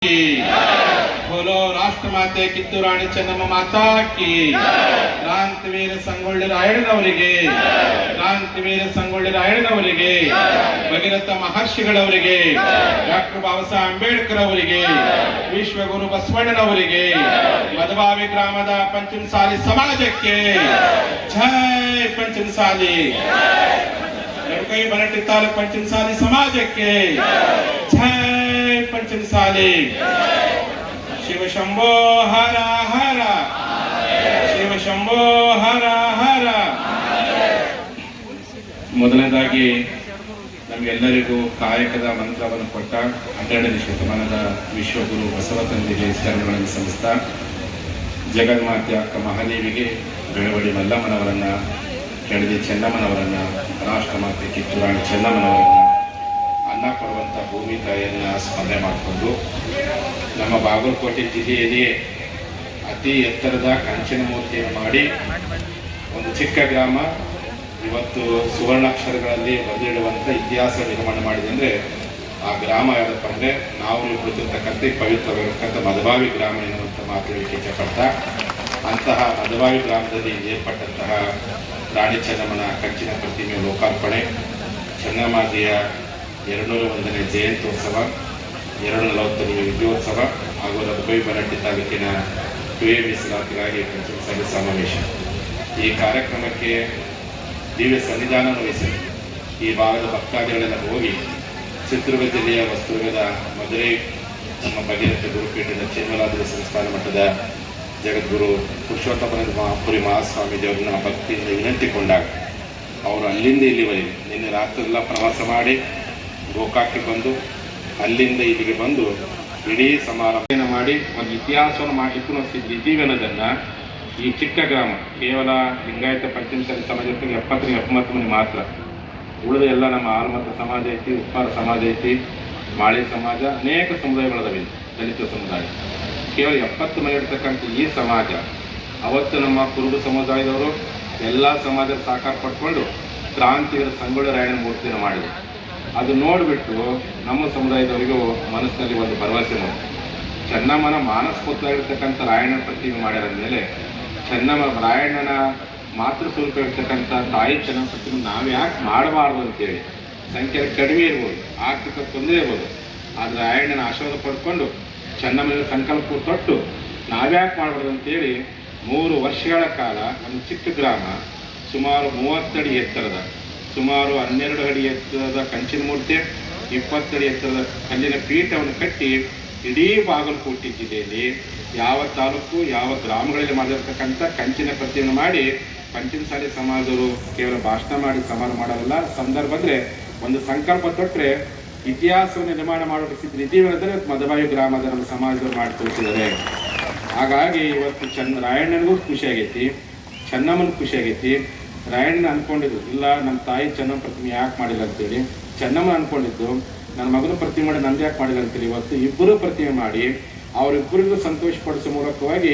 बोलो राष्ट्रमाते ಕಿತ್ತೂರು ರಾಣಿ ಚೆನ್ನಮ್ಮ ಮಾತಾ ಕಿ ಕ್ರಾಂತಿವೀರ ಸಂಗೊಳ್ಳಿ ರಾಯಣ್ಣನವರಿಗೆ ಕ್ರಾಂತಿವೀರ ಸಂಗೊಳ್ಳಿ ರಾಯಣ್ಣನವರಿಗೆ ಭಗೀರಥ ಮಹರ್ಷಿಗಳವರಿಗೆ ಡಾಕ್ಟರ್ ಬಾಬಾ ಸಾಹೇಬ್ ಅಂಬೇಡ್ಕರ್ ಅವರಿಗೆ ವಿಶ್ವಗುರು ಬಸವಣ್ಣನವರಿಗೆ ಮದಭಾವಿ ಗ್ರಾಮದ ಪಂಚಮಸಾಲಿ ಸಮಾಜಕ್ಕೆ ಜೈ ಪಂಚಮಸಾಲಿ ಎಡಕೈ ಬನಟ್ಟಿ ತಾಲೂಕು ಪಂಚಮಸಾಲಿ ಸಮಾಜಕ್ಕೆ ಜೈ ಪಂಚಮಸಾಲಿ ಶಿವ ಶಂಭೋ ಹರ ಹರ ಶಿವ ಶಂಭೋ ಹರ ಹರ. ಮೊದಲನೇದಾಗಿ ನಮಗೆಲ್ಲರಿಗೂ ಕಾಯಕದ ಮಂತ್ರವನ್ನು ಕೊಟ್ಟ 12ನೇ ಶತಮಾನದ ವಿಶ್ವಗುರು ಬಸವತಂದೆಗೆ ಶರಣಗಳನ್ನು ಸಲ್ಲಿಸ್ತಾ ಜಗನ್ಮಾತೆ ಅಕ್ಕ ಮಹಾದೇವಿಗೆ ಬೆಳವಡಿ ಮಲ್ಲಮ್ಮನವರನ್ನ, ಕೆಳದಿ ಚೆನ್ನಮ್ಮನವರನ್ನ, ರಾಷ್ಟ್ರಮಾತೆ ಕಿತ್ತೂರು ರಾಣಿ ಚೆನ್ನಮ್ಮನವರನ್ನ, ಅನ್ನ ಕೊಡುವಂಥ ಭೂಮಿ ತಾಯಿಯನ್ನ ಸ್ಮರಣೆ ಮಾಡಿಕೊಂಡು ನಮ್ಮ ಬಾಗಲಕೋಟೆ ಜಿಲ್ಲೆಯಲ್ಲಿ ಅತಿ ಎತ್ತರದ ಕಂಚಿನ ಮೂರ್ತಿಯನ್ನು ಮಾಡಿ ಒಂದು ಚಿಕ್ಕ ಗ್ರಾಮ ಇವತ್ತು ಸುವರ್ಣಾಕ್ಷರಗಳಲ್ಲಿ ಬರೆದಿಡುವಂಥ ಇತಿಹಾಸ ನಿರ್ಮಾಣ ಮಾಡಿದೆ ಅಂದರೆ ಆ ಗ್ರಾಮ ಯಾವುದಪ್ಪ ಅಂದರೆ ನಾವು ಕುಳಿತಿರ್ತಕ್ಕಂಥ ಪವಿತ್ರವಾಗಿರ್ತಕ್ಕಂಥ ಮದಭಾವಿ ಗ್ರಾಮ ಎನ್ನುವಂಥ ಮಾತುಗಳಿಗೆ ಇಚ್ಛೆಪಡ್ತಾ ಅಂತಹ ಮದಭಾವಿ ಗ್ರಾಮದಲ್ಲಿ ಏರ್ಪಟ್ಟಂತಹ ರಾಣಿ ಚೆನ್ನಮ್ಮನ ಕಂಚಿನ ಪ್ರತಿಮೆ ಲೋಕಾರ್ಪಣೆ, ಚೆನ್ನಮ್ಮಾಜಿಯ 201ನೇ ಜಯಂತ್ಯೋತ್ಸವ, 240ನೇ ವಿಜಯೋತ್ಸವ ಹಾಗೂ ರಬಕವಿ ಬನಟ್ಟಿ ತಾಲೂಕಿನ ಮೀಸಲಾತಿಗಾಗಿ ಪಂಚಮಸಾಲಿ ಸಮಾವೇಶ. ಈ ಕಾರ್ಯಕ್ರಮಕ್ಕೆ ದಿವ್ಯ ಸನ್ನಿಧಾನ ವಹಿಸಿ ಈ ಭಾಗದ ಭಕ್ತಾದಿಗಳೆಲ್ಲ ಹೋಗಿ ಚಿತ್ರದುರ್ಗ ಜಿಲ್ಲೆಯ ವಸ್ತುರ್ಗದ ಮಧುರೈ ನಮ್ಮ ಭಗೀರಥ ಗುರುಪೀಠದ ಚಿನ್ಮಲಾದ್ರಿ ಸಂಸ್ಥಾನ ಮಟ್ಟದ ಜಗದ್ಗುರು ಪುರುಷೋತ್ತಮಪುರಿ ಮಹಾಸ್ವಾಮೀಜಿಯವರನ್ನ ಭಕ್ತಿಯಿಂದ ವಿನಂತಿಕೊಂಡಾಗ ಅವರು ಅಲ್ಲಿಂದ ಇಲ್ಲಿವರೆಗೆ ನಿನ್ನೆ ರಾತ್ರಿಯೆಲ್ಲ ಪ್ರವಾಸ ಮಾಡಿ ಗೋಕಾಕ್ಕೆ ಬಂದು ಅಲ್ಲಿಂದ ಇಲ್ಲಿಗೆ ಬಂದು ಇಡೀ ಸಮಾರಂಭ ಮಾಡಿ ಒಂದು ಇತಿಹಾಸವನ್ನು ಮಾಡಲಿಕ್ಕೂ ಸಿದ್ಧಿದ್ದೀವಿ ಅನ್ನೋದನ್ನು ಈ ಚಿಕ್ಕ ಗ್ರಾಮ ಕೇವಲ ಲಿಂಗಾಯತ ಪಂಚಮಸಾಲಿ ಸಮಾಜಕ್ಕೆ 70-80 ಮಂದಿ ಮಾತ್ರ, ಉಳಿದ ಎಲ್ಲ ನಮ್ಮ ಆಲ್ಮತ ಸಮಾಜ ಐತಿ, ಉಪ್ಪಾರ ಸಮಾಜ ಐತಿ, ಮಾಳಿ ಸಮಾಜ, ಅನೇಕ ಸಮುದಾಯಗಳದಾವೆ, ದಲಿತ ಸಮುದಾಯ. ಕೇವಲ 70 ಮನೆ ಇರ್ತಕ್ಕಂಥ ಈ ಸಮಾಜ ಅವತ್ತು ನಮ್ಮ ಕುರುಬ ಸಮುದಾಯದವರು ಎಲ್ಲ ಸಮಾಜದ ಸಾಕಾರ ಪಡ್ಕೊಂಡು ಕ್ರಾಂತಿವೀರ ಸಂಗೊಳ್ಳಿ ರಾಯಣ್ಣನ ಮೂರ್ತಿಯನ್ನು ಮಾಡಿದೆ. ಅದು ನೋಡಿಬಿಟ್ಟು ನಮ್ಮ ಸಮುದಾಯದವರಿಗೂ ಮನಸ್ಸಿನಲ್ಲಿ ಒಂದು ಭರವಸೆ ನೋಡಿ ಚೆನ್ನಮ್ಮನ ಮಾನಸ್ಪೂತವಾಗಿರ್ತಕ್ಕಂಥ ರಾಯಣ್ಣನ ಪ್ರತಿಮೆ ಮಾಡ್ಯಾರಂದಮೇಲೆ ಚೆನ್ನಮ್ಮ ರಾಯಣ್ಣನ ಮಾತೃ ಸ್ವರೂಪ ಇರ್ತಕ್ಕಂಥ ತಾಯಿ ಚೆನ್ನಮ್ಮ ಪ್ರತಿಮೆ ನಾವು ಯಾಕೆ ಮಾಡಬಾರ್ದು ಅಂತೇಳಿ, ಸಂಖ್ಯೆ ಕಡಿಮೆ ಇರ್ಬೋದು, ಆರ್ಥಿಕ ತೊಂದರೆ ಇರ್ಬೋದು, ಆದರೆ ರಾಯಣ್ಣನ ಆಶೀರ್ವಾದ ಪಡ್ಕೊಂಡು ಚೆನ್ನಮ್ಮನ ಸಂಕಲ್ಪ ತೊಟ್ಟು ನಾವ್ಯಾಕೆ ಮಾಡಬಾರ್ದು ಅಂತೇಳಿ 3 ವರ್ಷಗಳ ಕಾಲ ನಮ್ಮ ಚಿಕ್ಕ ಗ್ರಾಮ ಸುಮಾರು 30 ಅಡಿ ಎತ್ತರದ, ಸುಮಾರು 12 ಅಡಿ ಎತ್ತರದ ಕಂಚಿನ ಮೂರ್ತಿ, 20 ಅಡಿ ಎತ್ತರದ ಕಲ್ಲಿನ ಪೀಠವನ್ನು ಕಟ್ಟಿ ಇಡೀ ಬಾಗಲಕೋಟೆ ಜಿಲ್ಲೆಯಲ್ಲಿ ಯಾವ ತಾಲೂಕು ಯಾವ ಗ್ರಾಮಗಳಲ್ಲಿ ಮಾಡಿರ್ತಕ್ಕಂಥ ಕಂಚಿನ ಪ್ರತಿಮೆಯನ್ನು ಮಾಡಿ ಪಂಚಮಸಾಲಿ ಸಮಾಜದವರು ಕೇವಲ ಭಾಷಣ ಮಾಡಿ ಸಮಾನ ಮಾಡೋಲ್ಲ, ಸಂದರ್ಭ ಅಂದರೆ ಒಂದು ಸಂಕಲ್ಪ ತೊಟ್ಟರೆ ಇತಿಹಾಸವನ್ನು ನಿರ್ಮಾಣ ಮಾಡೋದಕ್ಕೆ ಸಿದ್ಧಿದ್ದೀವನ್ನಂದರೆ ಮದಭಾವಿ ಗ್ರಾಮದ ನಮ್ಮ ಸಮಾಜದವರು ಮಾಡಿ ತೋರಿಸಿದ್ದಾರೆ. ಹಾಗಾಗಿ ಇವತ್ತು ರಾಯಣ್ಣನಿಗೂ ಖುಷಿಯಾಗೈತಿ, ಚೆನ್ನಮ್ಮನಿಗೂ ಖುಷಿಯಾಗೈತಿ. ರಾಯಣ್ಣನ ಅಂದ್ಕೊಂಡಿದ್ದು ಇಲ್ಲ ನಮ್ಮ ತಾಯಿ ಚೆನ್ನಮ್ಮ ಪ್ರತಿಮೆ ಯಾಕೆ ಮಾಡಿಲ್ಲ ಅಂತೇಳಿ, ಚೆನ್ನಮ್ಮ ಅಂದ್ಕೊಂಡಿದ್ದು ನನ್ನ ಮಗನ ಪ್ರತಿಮೆ ಮಾಡಿ ನಂದು ಯಾಕೆ ಮಾಡಿಲ್ಲ ಅಂತೇಳಿ ಇವತ್ತು ಇಬ್ಬರು ಪ್ರತಿಮೆ ಮಾಡಿ ಅವರಿಬ್ಬರಿಗೂ ಸಂತೋಷಪಡಿಸುವ ಮೂಲಕವಾಗಿ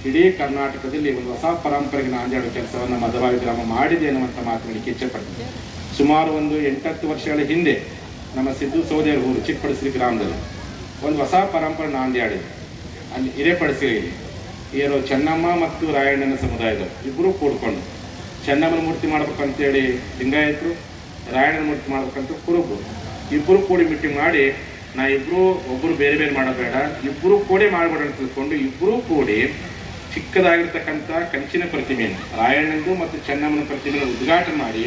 ಇಡೀ ಕರ್ನಾಟಕದಲ್ಲಿ ಒಂದು ಹೊಸ ಪರಂಪರೆಗೆ ನಾಂದಿ ಕೆಲಸವನ್ನು ಮದಭಾವಿ ಗ್ರಾಮ ಮಾಡಿದೆ ಅನ್ನುವಂಥ ಮಾತುಗಳಿಗೆ ಇಚ್ಛೆಪಡ್ತೀನಿ. ಸುಮಾರು ಒಂದು 8-10 ವರ್ಷಗಳ ಹಿಂದೆ ನಮ್ಮ ಸಿದ್ದು ಸೌದೇರ ಊರು ಚಿಕ್ಕಪಡಿಸಿ ಗ್ರಾಮದಲ್ಲಿ ಒಂದು ಹೊಸ ಪರಂಪರೆ ನಾಂದಿ ಆಡಿದೆ. ಅಲ್ಲಿ ಹಿರೇಪಡಿಸಿಗೆ ಇರೋ ಚೆನ್ನಮ್ಮ ಮತ್ತು ರಾಯಣ್ಣನ ಸಮುದಾಯದವರು ಇಬ್ಬರು ಕೂಡ್ಕೊಂಡು ಚೆನ್ನಮ್ಮನ ಮೂರ್ತಿ ಮಾಡ್ಬೇಕಂತೇಳಿ ಲಿಂಗಾಯತರು, ರಾಯಣ್ಣನ ಮೂರ್ತಿ ಮಾಡ್ಬೇಕಂತ ಕುರುಬರು ಇಬ್ಬರು ಕೂಡಿ ಮೀಟಿಂಗ್ ಮಾಡಿ ಇಬ್ಬರು ಒಬ್ಬರು ಬೇರೆ ಬೇರೆ ಮಾಡೋಬೇಡ, ಇಬ್ಬರು ಕೂಡಿ ಮಾಡಬೇಡ ಅಂತ ತಿಳ್ಕೊಂಡು ಇಬ್ಬರೂ ಕೂಡಿ ಚಿಕ್ಕದಾಗಿರ್ತಕ್ಕಂಥ ಕಂಚಿನ ಪ್ರತಿಮೆಯನ್ನು ರಾಯಣ್ಣಂದು ಮತ್ತು ಚೆನ್ನಮ್ಮನ ಪ್ರತಿಮೆಯನ್ನು ಉದ್ಘಾಟನೆ ಮಾಡಿ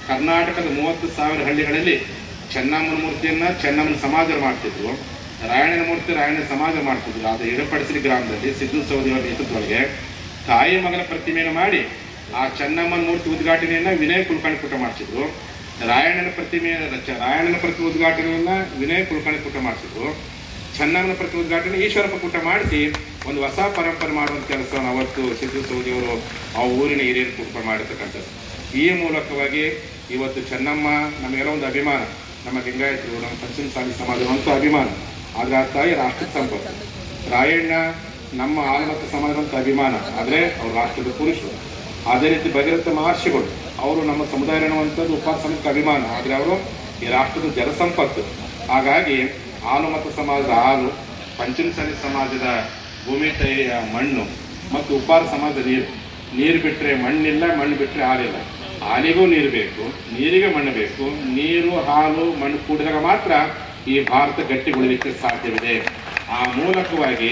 ಕರ್ನಾಟಕದ 30,000 ಹಳ್ಳಿಗಳಲ್ಲಿ ಚೆನ್ನಮ್ಮನ ಮೂರ್ತಿಯನ್ನು ಚೆನ್ನಮ್ಮನ ಸಮಾಜ ಮಾಡ್ತಿದ್ರು, ರಾಯಣ್ಣನ ಮೂರ್ತಿ ರಾಯಣ್ಣನ ಸಮಾಜ ಮಾಡ್ತಿದ್ರು. ಅದು ಹಿರೇಪಡಿಸಿ ಗ್ರಾಮದಲ್ಲಿ ಸಿದ್ದು ಸೌದಿಯವರ ನೇತೃತ್ವದೊಳಗೆ ತಾಯಿ ಮಗನ ಪ್ರತಿಮೆಯನ್ನು ಮಾಡಿ ಆ ಚೆನ್ನಮ್ಮನ ಮೂರ್ತಿ ಉದ್ಘಾಟನೆಯನ್ನು ವಿನಯ್ ಕುಲಕರ್ಣಿ ಪುಟ ಮಾಡಿಸಿದ್ರು. ರಾಯಣ್ಣನ ಪ್ರತಿಮೆ ಉದ್ಘಾಟನೆಯನ್ನು ವಿನಯ್ ಕುಲಕರ್ಣಿ ಪುಟ ಮಾಡಿಸಿದ್ರು. ಚೆನ್ನಮ್ಮನ ಪ್ರತಿಮೆ ಉದ್ಘಾಟನೆ ಈಶ್ವರಪ್ಪ ಪುಟ ಮಾಡಿಸಿ ಒಂದು ಹೊಸ ಪರಂಪರೆ ಮಾಡುವಂಥ ಕೆಲಸವನ್ನು ಅವತ್ತು ಸಿದ್ದು ಸೌದಿಯವರು ಆ ಊರಿನ ಹಿರಿಯರು ಪುಟ ಮಾಡಿರ್ತಕ್ಕಂಥದ್ದು. ಈ ಮೂಲಕವಾಗಿ ಇವತ್ತು ಚೆನ್ನಮ್ಮ ನಮಗೆಲ್ಲ ಒಂದು ಅಭಿಮಾನ, ನಮ್ಮ ಲಿಂಗಾಯತರು ನಮ್ಮ ಪಂಚಮಸಾಲಿ ಸಮಾಜವಂತೂ ಅಭಿಮಾನ, ಆದರೆ ಆ ತಾಯಿ ರಾಷ್ಟ್ರದ ಸಂಪತ್ತು. ರಾಯಣ್ಣ ನಮ್ಮ ಆಲ್ಮತ ಸಮಾಜವಂತ ಅಭಿಮಾನ, ಆದರೆ ಅವರು ರಾಷ್ಟ್ರದ ಪುರುಷರು. ಅದೇ ರೀತಿ ಭಗೀರಥ ಮಹರ್ಷಿಗಳು ಅವರು ನಮ್ಮ ಸಮುದಾಯ ಅನ್ನುವಂಥದ್ದು ಉಪಾಸನಕ್ಕೆ ಅಭಿಮಾನ, ಆದರೆ ಅವರು ಈ ರಾಷ್ಟ್ರದ ಜಲಸಂಪತ್ತು. ಹಾಗಾಗಿ ಹಾಲು ಮತ್ತು ಸಮಾಜದ ಹಾಲು, ಪಂಚಮಸಾಲಿ ಸಮಾಜದ ಭೂಮಿ ತಾಯಿಯ ಮಣ್ಣು ಮತ್ತು ಉಪ್ಪಾರ ಸಮಾಜದ ನೀರು ಬಿಟ್ಟರೆ ಮಣ್ಣಿಲ್ಲ, ಮಣ್ಣು ಬಿಟ್ಟರೆ ಹಾಲಿಲ್ಲ. ಹಾಲಿಗೂ ನೀರು ಬೇಕು, ನೀರಿಗೆ ಮಣ್ಣು ಬೇಕು. ನೀರು, ಹಾಲು, ಮಣ್ಣು ಕೂಡಿದಾಗ ಮಾತ್ರ ಈ ಭಾರತ ಗಟ್ಟಿಗೊಳ್ಳಲಿಕ್ಕೆ ಸಾಧ್ಯವಿದೆ. ಆ ಮೂಲಕವಾಗಿ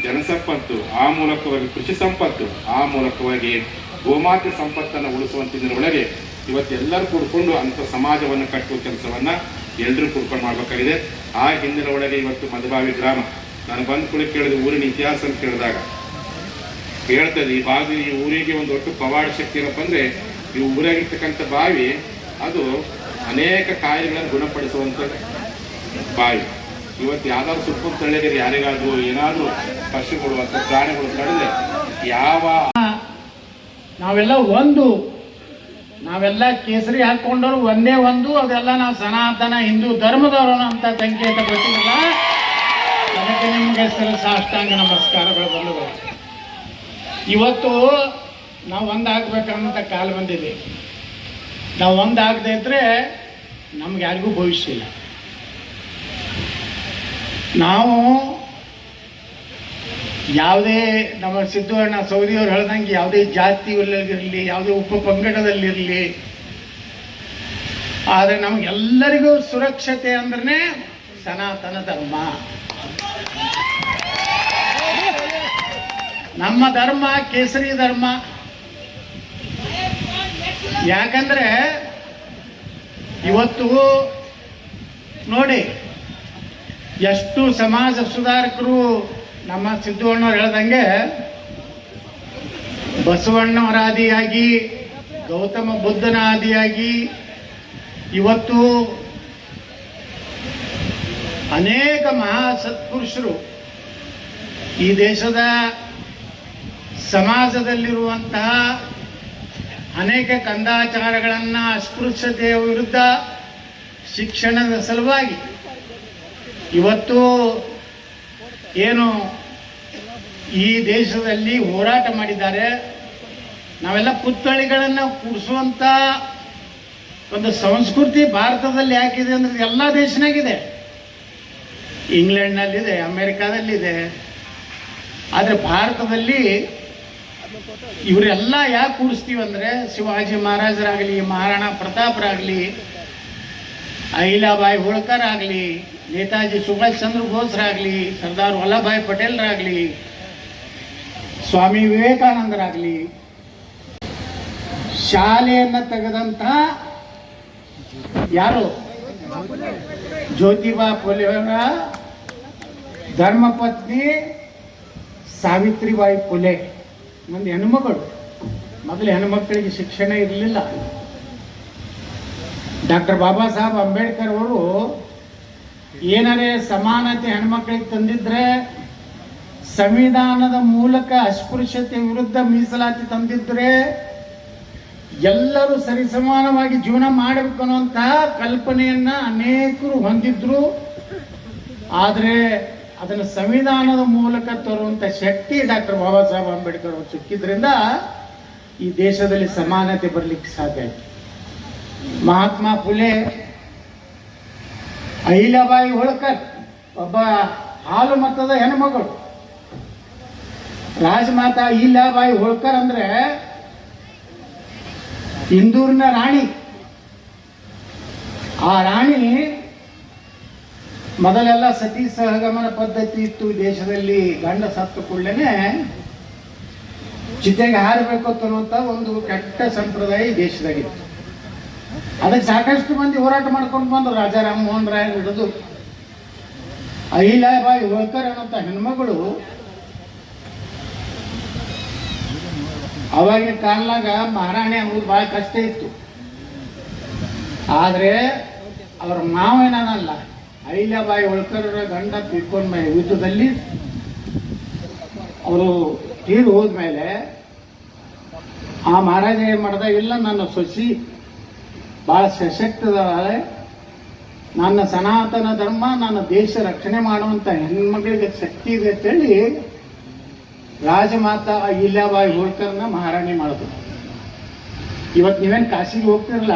ಜನಸಂಪತ್ತು, ಆ ಮೂಲಕವಾಗಿ ಕೃಷಿ ಸಂಪತ್ತು, ಆ ಮೂಲಕವಾಗಿ ಗೋಮಾತೆ ಸಂಪತ್ತನ್ನು ಉಳಿಸುವಂತಿದ್ದರೊಳಗೆ ಇವತ್ತು ಎಲ್ಲರೂ ಕೂಡ್ಕೊಂಡು ಅಂಥ ಸಮಾಜವನ್ನು ಕಟ್ಟುವ ಕೆಲಸವನ್ನು ಎಲ್ಲರೂ ಕೂಡ್ಕೊಂಡು ಮಾಡಬೇಕಾಗಿದೆ. ಆ ಹಿಂದಿನ ಒಳಗೆ ಇವತ್ತು ಮಧುಬಾವಿ ಗ್ರಾಮ, ನಾನು ಬಂದು ಕೂಡ ಕೇಳಿದ ಊರಿನ ಇತಿಹಾಸ ಅಂತ ಕೇಳಿದಾಗ ಹೇಳ್ತದೆ, ಈ ಬಾವಿ, ಈ ಊರಿಗೆ ಒಂದು ಒಟ್ಟು ಪವಾಡ ಶಕ್ತಿ ಏನಪ್ಪ ಅಂದರೆ, ಈ ಊರಾಗಿರ್ತಕ್ಕಂಥ ಬಾವಿ ಅದು ಅನೇಕ ಕಾಯಿಲೆಗಳನ್ನು ಗುಣಪಡಿಸುವಂಥ ಬಾವಿ. ಇವತ್ತು ಯಾವ್ದಾದ್ರು ಸುತ್ತ ತಳ್ಳಿದ್ರೆ ಯಾರಿಗಾದ್ರೂ ಏನಾದರೂ ಪಶುಗಳು ಅಥವಾ ಪ್ರಾಣಿಗಳು ತಡೆದ್ರೆ ನಾವೆಲ್ಲ ಕೇಸರಿ ಹಾಕೊಂಡವ್ರು ಒಂದೇ ಒಂದು, ಅದೆಲ್ಲ ನಾವು ಸನಾತನ ಹಿಂದೂ ಧರ್ಮದವರು ಅಂತ ಸಂಕೇತ ಗೊತ್ತಿಲ್ಲ. ಅದಕ್ಕೆ ನಿಮಗೆ ಸಾಷ್ಟಾಂಗ ನಮಸ್ಕಾರಗಳು ಬಂಧುಗಳು. ಇವತ್ತು ನಾವು ಒಂದಾಗಬೇಕಂತ ಕಾಲ ಬಂದಿದೆ. ನಾವು ಒಂದಾಗದೇ ಇದ್ರೆ ನಮ್ಗೆ ಯಾರಿಗೂ ಭವಿಷ್ಯ ಇಲ್ಲ. ನಾವು ಯಾವುದೇ ನಮ್ಮ ಸಿದ್ದಣ್ಣ ಸೌದಿಯವ್ರು ಹೇಳ್ದಂಗೆ ಯಾವುದೇ ಜಾತಿಯಲ್ಲಿರಲಿ, ಯಾವುದೇ ಉಪಪಂಗಡದಲ್ಲಿರಲಿ, ಆದರೆ ನಮಗೆಲ್ಲರಿಗೂ ಸುರಕ್ಷತೆ ಅಂದ್ರೆ ಸನಾತನ ಧರ್ಮ. ನಮ್ಮ ಧರ್ಮ ಕೇಸರಿ ಧರ್ಮ. ಯಾಕಂದ್ರೆ ಇವತ್ತು ನೋಡಿ, ಎಷ್ಟು ಸಮಾಜ ಸುಧಾರಕರು ನಮ್ಮ ಸಿದ್ದಣ್ಣವ್ರು ಹೇಳ್ದಂಗೆ ಬಸವಣ್ಣವರ ಆದಿಯಾಗಿ, ಗೌತಮ ಬುದ್ಧನ ಆದಿಯಾಗಿ ಇವತ್ತು ಅನೇಕ ಮಹಾ ಸತ್ಪುರುಷರು ಈ ದೇಶದ ಸಮಾಜದಲ್ಲಿರುವಂತಹ ಅನೇಕ ಕಂದಾಚಾರಗಳನ್ನು, ಅಸ್ಪೃಶ್ಯತೆಯ ವಿರುದ್ಧ ಶಿಕ್ಷಣದ ಸಲುವಾಗಿ ಇವತ್ತು ಏನು ಈ ದೇಶದಲ್ಲಿ ಹೋರಾಟ ಮಾಡಿದ್ದಾರೆ. ನಾವೆಲ್ಲ ಪುತ್ಥಳಿಗಳನ್ನು ಕೂಡಿಸುವಂಥ ಒಂದು ಸಂಸ್ಕೃತಿ ಭಾರತದಲ್ಲಿ ಯಾಕಿದೆ ಅಂದರೆ ಎಲ್ಲ ದೇಶನಾಗಿದೆ. ಇಂಗ್ಲೆಂಡ್ನಲ್ಲಿದೆ, ಅಮೇರಿಕಾದಲ್ಲಿದೆ. ಆದರೆ ಭಾರತದಲ್ಲಿ ಇವರೆಲ್ಲ ಯಾಕೆ ಕೂಡಿಸ್ತೀವಿ ಅಂದರೆ, ಶಿವಾಜಿ ಮಹಾರಾಜರಾಗಲಿ, ಮಹಾರಾಣಾ ಪ್ರತಾಪರಾಗಲಿ, ಅಹಿಲಾಬಾಯಿ ಹೋಳ್ಕರ್ ಆಗಲಿ, ನೇತಾಜಿ ಸುಭಾಷ್ ಚಂದ್ರ ಬೋಸ್ರಾಗಲಿ, ಸರ್ದಾರ್ ವಲ್ಲಭಭಾಯಿ ಪಟೇಲ್ರಾಗಲಿ, ಸ್ವಾಮಿ ವಿವೇಕಾನಂದರಾಗಲಿ, ಶಾಲೆಯನ್ನು ತೆಗೆದಂತಹ ಯಾರು ಜ್ಯೋತಿಬಾ ಫುಲೆಯವರ ಧರ್ಮಪತ್ನಿ ಸಾವಿತ್ರಿಬಾಯಿ ಫುಲೆ. ಒಂದು ಹೆಣ್ಮಗಳು. ಮೊದಲು ಹೆಣ್ಮಕ್ಕಳಿಗೆ ಶಿಕ್ಷಣ ಇರಲಿಲ್ಲ. ಡಾಕ್ಟರ್ ಬಾಬಾ ಸಾಹೇಬ್ ಅಂಬೇಡ್ಕರ್ ಅವರು ಏನಾರೇ ಸಮಾನತೆ ಹೆಣ್ಮಕ್ಳಿಗೆ ತಂದಿದ್ರೆ, ಸಂವಿಧಾನದ ಮೂಲಕ ಅಸ್ಪೃಶ್ಯತೆ ವಿರುದ್ಧ ಮೀಸಲಾತಿ ತಂದಿದ್ರೆ, ಎಲ್ಲರೂ ಸರಿಸಮಾನವಾಗಿ ಜೀವನ ಮಾಡಬೇಕು ಅನ್ನುವಂತಹ ಕಲ್ಪನೆಯನ್ನ ಅನೇಕರು ಹೊಂದಿದ್ರು. ಆದರೆ ಅದನ್ನು ಸಂವಿಧಾನದ ಮೂಲಕ ತರುವಂಥ ಶಕ್ತಿ ಡಾಕ್ಟರ್ ಬಾಬಾ ಸಾಹೇಬ್ ಅಂಬೇಡ್ಕರ್ ಅವರು ಸಿಕ್ಕಿದ್ರಿಂದ ಈ ದೇಶದಲ್ಲಿ ಸಮಾನತೆ ಬರಲಿಕ್ಕೆ ಸಾಧ್ಯ ಆಯಿತು. ಮಹಾತ್ಮ ಫುಲೆ, ಅಹಿಲಾಬಾಯಿ ಹೋಳ್ಕರ್ ಒಬ್ಬ ಹಾಲು ಮತದ ಹೆಣ್ಮಗಳು. ರಾಜಮಾತಾ ಅಹಿಲಾಬಾಯಿ ಹೋಳ್ಕರ್ ಅಂದ್ರೆ ಇಂದೂರಿನ ರಾಣಿ. ಆ ರಾಣಿ ಮೊದಲೆಲ್ಲ ಸತಿ ಸಹಗಮನ ಪದ್ಧತಿ ಇತ್ತು ದೇಶದಲ್ಲಿ. ಗಂಡ ಸತ್ತ ಕೂಡಲೇ ಚಿತೆಗೆ ಹಾರಬೇಕು ಅನ್ನುವಂಥ ಒಂದು ಕೆಟ್ಟ ಸಂಪ್ರದಾಯ ಈ ದೇಶದಾಗಿತ್ತು. ಅದಕ್ಕೆ ಸಾಕಷ್ಟು ಮಂದಿ ಹೋರಾಟ ಮಾಡ್ಕೊಂಡು ಬಂದರು. ರಾಜಾ ರಾಮಮೋಹನ್ ರಾಯ್ ಹಿಡಿದು ಅಹಿಲಾಬಾಯಿ ಹೋಳ್ಕರ್ ಅನ್ನುವಂಥ ಹೆಣ್ಮಗಳು ಅವಾಗಿನ ಕಾಲದಾಗ ಮಹಾರಾಣಿ ಅನ್ನೋದು ಭಾಳ ಕಷ್ಟ ಇತ್ತು. ಆದರೆ ಅವ್ರ ಮಾವೇನಲ್ಲ, ಅಹಿಲಾಬಾಯಿ ಹೋಳ್ಕರ್ ಗಂಡ ತೀರ್ಕೊಂಡ ಮೇಲೆ ಯುದ್ಧದಲ್ಲಿ ಅವರು ತೀರು ಹೋದ್ಮೇಲೆ ಆ ಮಹಾರಾಜ ಏನು ಮಾಡ್ದ, ಇಲ್ಲ ನನ್ನ ಸೊಸಿ ಭಾಳ ಸಶಕ್ತದಾಳೆ, ನನ್ನ ಸನಾತನ ಧರ್ಮ, ನನ್ನ ದೇಶ ರಕ್ಷಣೆ ಮಾಡುವಂಥ ಹೆಣ್ಮಗಳಿಗೆ ಶಕ್ತಿ ಇದೆ ಅಂತೇಳಿ ರಾಜಮಾತಾ ಅಹಿಲ್ಯಾಬಾಯಿ ಹೋಳ್ಕರ್ನ ಮಹಾರಾಣಿ ಮಾಡಿದ್ರು. ಇವತ್ತು ನೀವೇನು ಕಾಶಿಗೆ ಹೋಗ್ತಿರಲ್ಲ,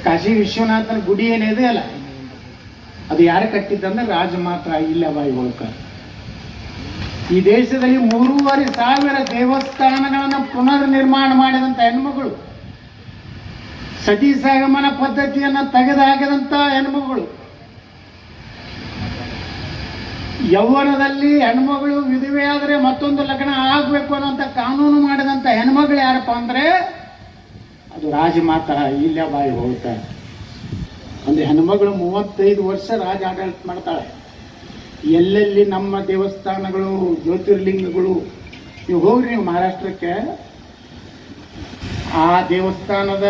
ಕಾಶಿ ವಿಶ್ವನಾಥನ ಗುಡಿ ಏನಿದೆ ಅಲ್ಲ, ಅದು ಯಾರು ಕಟ್ಟಿದ್ದಂದ್ರೆ ರಾಜಮಾತಾ ಅಹಿಲ್ಯಾಬಾಯಿ ಹೋಳ್ಕರ್. ಈ ದೇಶದಲ್ಲಿ 3,500 ದೇವಸ್ಥಾನಗಳನ್ನು ಪುನರ್ ನಿರ್ಮಾಣ ಮಾಡಿದಂಥ ಹೆಣ್ಮಗಳು, ಸತಿ ಸಹಗಮನ ಪದ್ಧತಿಯನ್ನು ತೆಗೆದುಹಾಕಿದಂಥ ಹೆಣ್ಮಗಳು, ಯೌವನದಲ್ಲಿ ಹೆಣ್ಮಗಳು ವಿಧವೆ ಆದರೆ ಮತ್ತೊಂದು ಲಗ್ನ ಆಗಬೇಕು ಅನ್ನೋಂಥ ಕಾನೂನು ಮಾಡಿದಂಥ ಹೆಣ್ಮಗಳು ಯಾರಪ್ಪ ಅಂದರೆ ಅದು ರಾಜಮಾತಾ ಅಹಿಲ್ಯಾಬಾಯಿ ಹೋಳ್ಕರ್. ಒಂದು ಹೆಣ್ಮಗಳು 35 ವರ್ಷ ರಾಜ ಆಡಳಿತ ಮಾಡ್ತಾಳೆ. ಎಲ್ಲೆಲ್ಲಿ ನಮ್ಮ ದೇವಸ್ಥಾನಗಳು, ಜ್ಯೋತಿರ್ಲಿಂಗಗಳು, ನೀವು ಹೋಗ್ರಿ ನೀವು ಮಹಾರಾಷ್ಟ್ರಕ್ಕೆ, ಆ ದೇವಸ್ಥಾನದ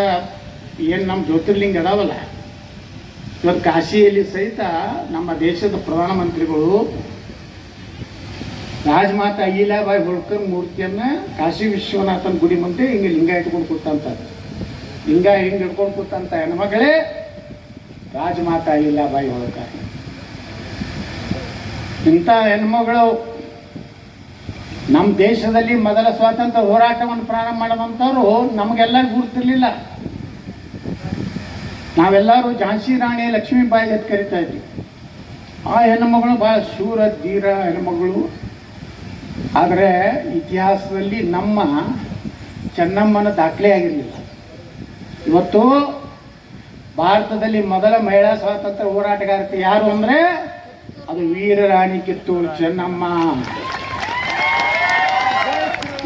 ಏನು ನಮ್ಮ ಜ್ಯೋತಿರ್ಲಿಂಗ ಅದಾವಲ್ಲ, ಇವತ್ತು ಕಾಶಿಯಲ್ಲಿ ಸಹಿತ ನಮ್ಮ ದೇಶದ ಪ್ರಧಾನಮಂತ್ರಿಗಳು ರಾಜಮಾತಾ ಅಹಿಲ್ಯಾಬಾಯಿ ಹೋಳ್ಕರ್ ಮೂರ್ತಿಯನ್ನ ಕಾಶಿ ವಿಶ್ವನಾಥನ ಗುಡಿ ಮುಂದೆ ಹಿಂಗೆ ಲಿಂಗ ಇಟ್ಕೊಂಡು ಕೂತಂತ, ಲಿಂಗ ಹಿಂಗೆ ಇಟ್ಕೊಂಡು ಕೂತಂತ ಹೆಣ್ಮಗಳೇ ರಾಜಮಾತಾ ಅಹಿಲ್ಯಾಬಾಯಿ ಹೋಳ್ಕರ್. ಇಂಥ ಹೆಣ್ಮಗಳು ನಮ್ಮ ದೇಶದಲ್ಲಿ ಮೊದಲ ಸ್ವಾತಂತ್ರ್ಯ ಹೋರಾಟವನ್ನು ಪ್ರಾರಂಭ ಮಾಡುವಂಥವ್ರು ನಮಗೆಲ್ಲ ಗುರುತಿರ್ಲಿಲ್ಲ. ನಾವೆಲ್ಲರೂ ಝಾನ್ಸಿ ರಾಣಿ ಲಕ್ಷ್ಮೀಬಾಯಿ ಅಂತ ಕರಿತಾ ಇದ್ವಿ. ಆ ಹೆಣ್ಣುಮಗಳು ಭಾಳ ಶೂರ ಧೀರ ಹೆಣ್ಣುಮಗಳು. ಆದರೆ ಇತಿಹಾಸದಲ್ಲಿ ನಮ್ಮ ಚೆನ್ನಮ್ಮನ ದಾಖಲೆ ಆಗಿರಲಿಲ್ಲ. ಇವತ್ತು ಭಾರತದಲ್ಲಿ ಮೊದಲ ಮಹಿಳಾ ಸ್ವಾತಂತ್ರ್ಯ ಹೋರಾಟಗಾರ್ತಿ ಯಾರು ಅಂದರೆ ಅದು ವೀರರಾಣಿ ಕಿತ್ತೂರು ಚೆನ್ನಮ್ಮ.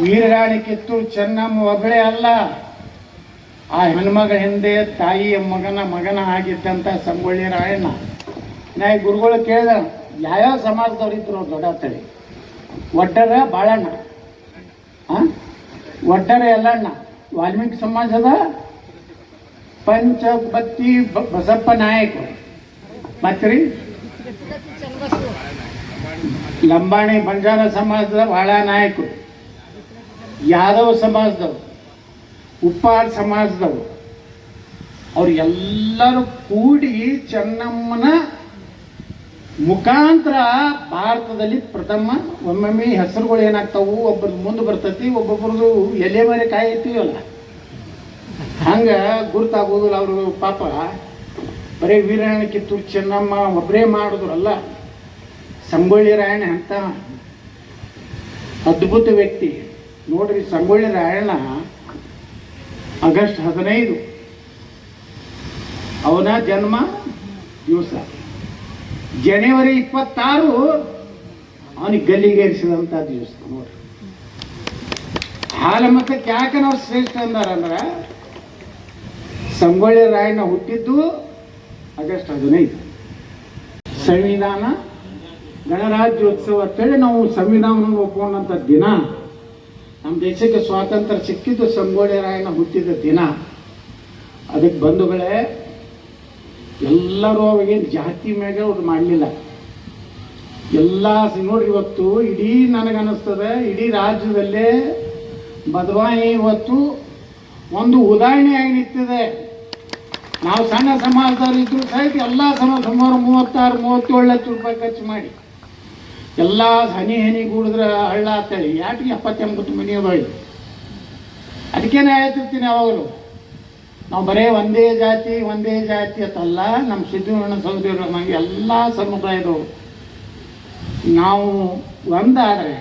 ವೀರರಾಣಿ ಕಿತ್ತೂರು ಚೆನ್ನಮ್ಮ ಒಬ್ಬಳೇ ಅಲ್ಲ, ಆ ಹೆಣ್ಮಗಳ ಹಿಂದೆ ತಾಯಿಯ ಮಗನ ಆಗಿದ್ದಂಥ ಸಂಗೊಳ್ಳಿ ರಾಯಣ್ಣ. ನಾ ಈ ಗುರುಗಳು ಕೇಳಿದ ಯಾವ್ಯಾವ ಸಮಾಜದವ್ರು ಇದ್ರು ದೊಡ್ಡ ತಳಿ, ಒಡ್ಡರ ಬಾಳಣ್ಣ, ಒಡ್ಡರ ಎಲ್ಲಣ್ಣ, ವಾಲ್ಮೀಕಿ ಸಮಾಜದ ಪಂಚಬತ್ತಿ ಬಸಪ್ಪ ನಾಯಕರು, ಮತ್ರಿ ಲಂಬಾಣಿ ಬಂಜಾರ ಸಮಾಜದ ಬಾಳ ನಾಯಕರು, ಯಾದವ ಸಮಾಜದವರು, ಉಪ್ಪಾರ್ ಸಮಾಜದವರು, ಅವ್ರು ಎಲ್ಲರೂ ಕೂಡಿ ಚೆನ್ನಮ್ಮನ ಮುಖಾಂತರ ಭಾರತದಲ್ಲಿ ಪ್ರಥಮ ಒಮ್ಮೊಮ್ಮೆ ಹೆಸರುಗಳು ಏನಾಗ್ತಾವು, ಒಬ್ಬರದ್ದು ಮುಂದೆ ಬರ್ತೈತಿ, ಒಬ್ಬೊಬ್ರದ್ದು ಎಲೆ ಮರೆ ಕಾಯಿ ಇರ್ತೀವಲ್ಲ, ಹಂಗೆ ಗುರುತಾಗೋದಿಲ್ಲ. ಅವರು ಪಾಪ ಬರೀ ವೀರರಾಣಿ ಕಿತ್ತೂರು ಚೆನ್ನಮ್ಮ ಒಬ್ಬರೇ ಮಾಡಿದ್ರಲ್ಲ, ಸಂಗೊಳ್ಳಿ ರಾಯಣ್ಣ ಅಂತ ಅದ್ಭುತ ವ್ಯಕ್ತಿ ನೋಡ್ರಿ. ಸಂಗೊಳ್ಳಿ ರಾಯಣ್ಣ ಆಗಸ್ಟ್ 15 ಅವನ ಜನ್ಮ ದಿವಸ, ಜನವರಿ 26 ಅವನಿಗೆ ಗಲ್ಲಿಗೇರಿಸಿದಂಥ ದಿವಸ ನೋಡ್ರಿ. ಹಾಲ ಮತಕ್ಕೆ ಯಾಕೆ ನಾವು ಶ್ರೇಷ್ಠ ಅಂದಾರಂದ್ರೆ ಸಂಗೊಳ್ಳಿ ರಾಯಣ್ಣ ಹುಟ್ಟಿದ್ದು ಆಗಸ್ಟ್ 15. ಸಂವಿಧಾನ ಗಣರಾಜ್ಯೋತ್ಸವ ಅಂತೇಳಿ ನಾವು ಸಂವಿಧಾನವನ್ನು ಒಪ್ಪಿಕೊಂಡಂಥ ದಿನ. ನಮ್ಮ ದೇಶಕ್ಕೆ ಸ್ವಾತಂತ್ರ್ಯ ಸಿಕ್ಕಿದ್ದು ಸಂಗೊಳ್ಳಿ ರಾಯಣ್ಣ ಹುಟ್ಟಿದ ದಿನ. ಅದಕ್ಕೆ ಬಂಧುಗಳೇ, ಎಲ್ಲರೂ ಅವಾಗೇನು ಜಾತಿ ಮ್ಯಾಗೆ ಅವ್ರು ಮಾಡಲಿಲ್ಲ. ಎಲ್ಲ ನೋಡ್ರಿ, ಇವತ್ತು ಇಡೀ ನನಗನ್ನಿಸ್ತದೆ ಇಡೀ ರಾಜ್ಯದಲ್ಲೇ ಬದಲಾವಣೆ ಇವತ್ತು ಒಂದು ಉದಾಹರಣೆಯಾಗಿ ನಿಂತಿದೆ. ನಾವು ಸಣ್ಣ ಸಮಾಜದವ್ರು ಇದ್ರು ಸಹಿತ ಎಲ್ಲ ಸುಮಾರು 36-37 ಲಕ್ಷ ರೂಪಾಯಿ ಖರ್ಚು ಮಾಡಿ ಎಲ್ಲ ಹನಿ ಗೂಡಿದ್ರೆ ಹಳ್ಳ ಆಗ್ತೇಳಿ ಯಾಕೆ 70-80 ಮನೆ ಅದಾಳಿ. ಅದಕ್ಕೇನೆ ಹೇಳ್ತಿರ್ತೀನಿ ಯಾವಾಗಲೂ, ನಾವು ಬರೇ ಒಂದೇ ಜಾತಿ ಅಂತಲ್ಲ, ನಮ್ಮ ಸಿದ್ದಣ್ಣ ಸಹೋದರರು ನಮಗೆ ಎಲ್ಲ ಸಮುದಾಯದವರು ನಾವು ಒಂದಾದರೆ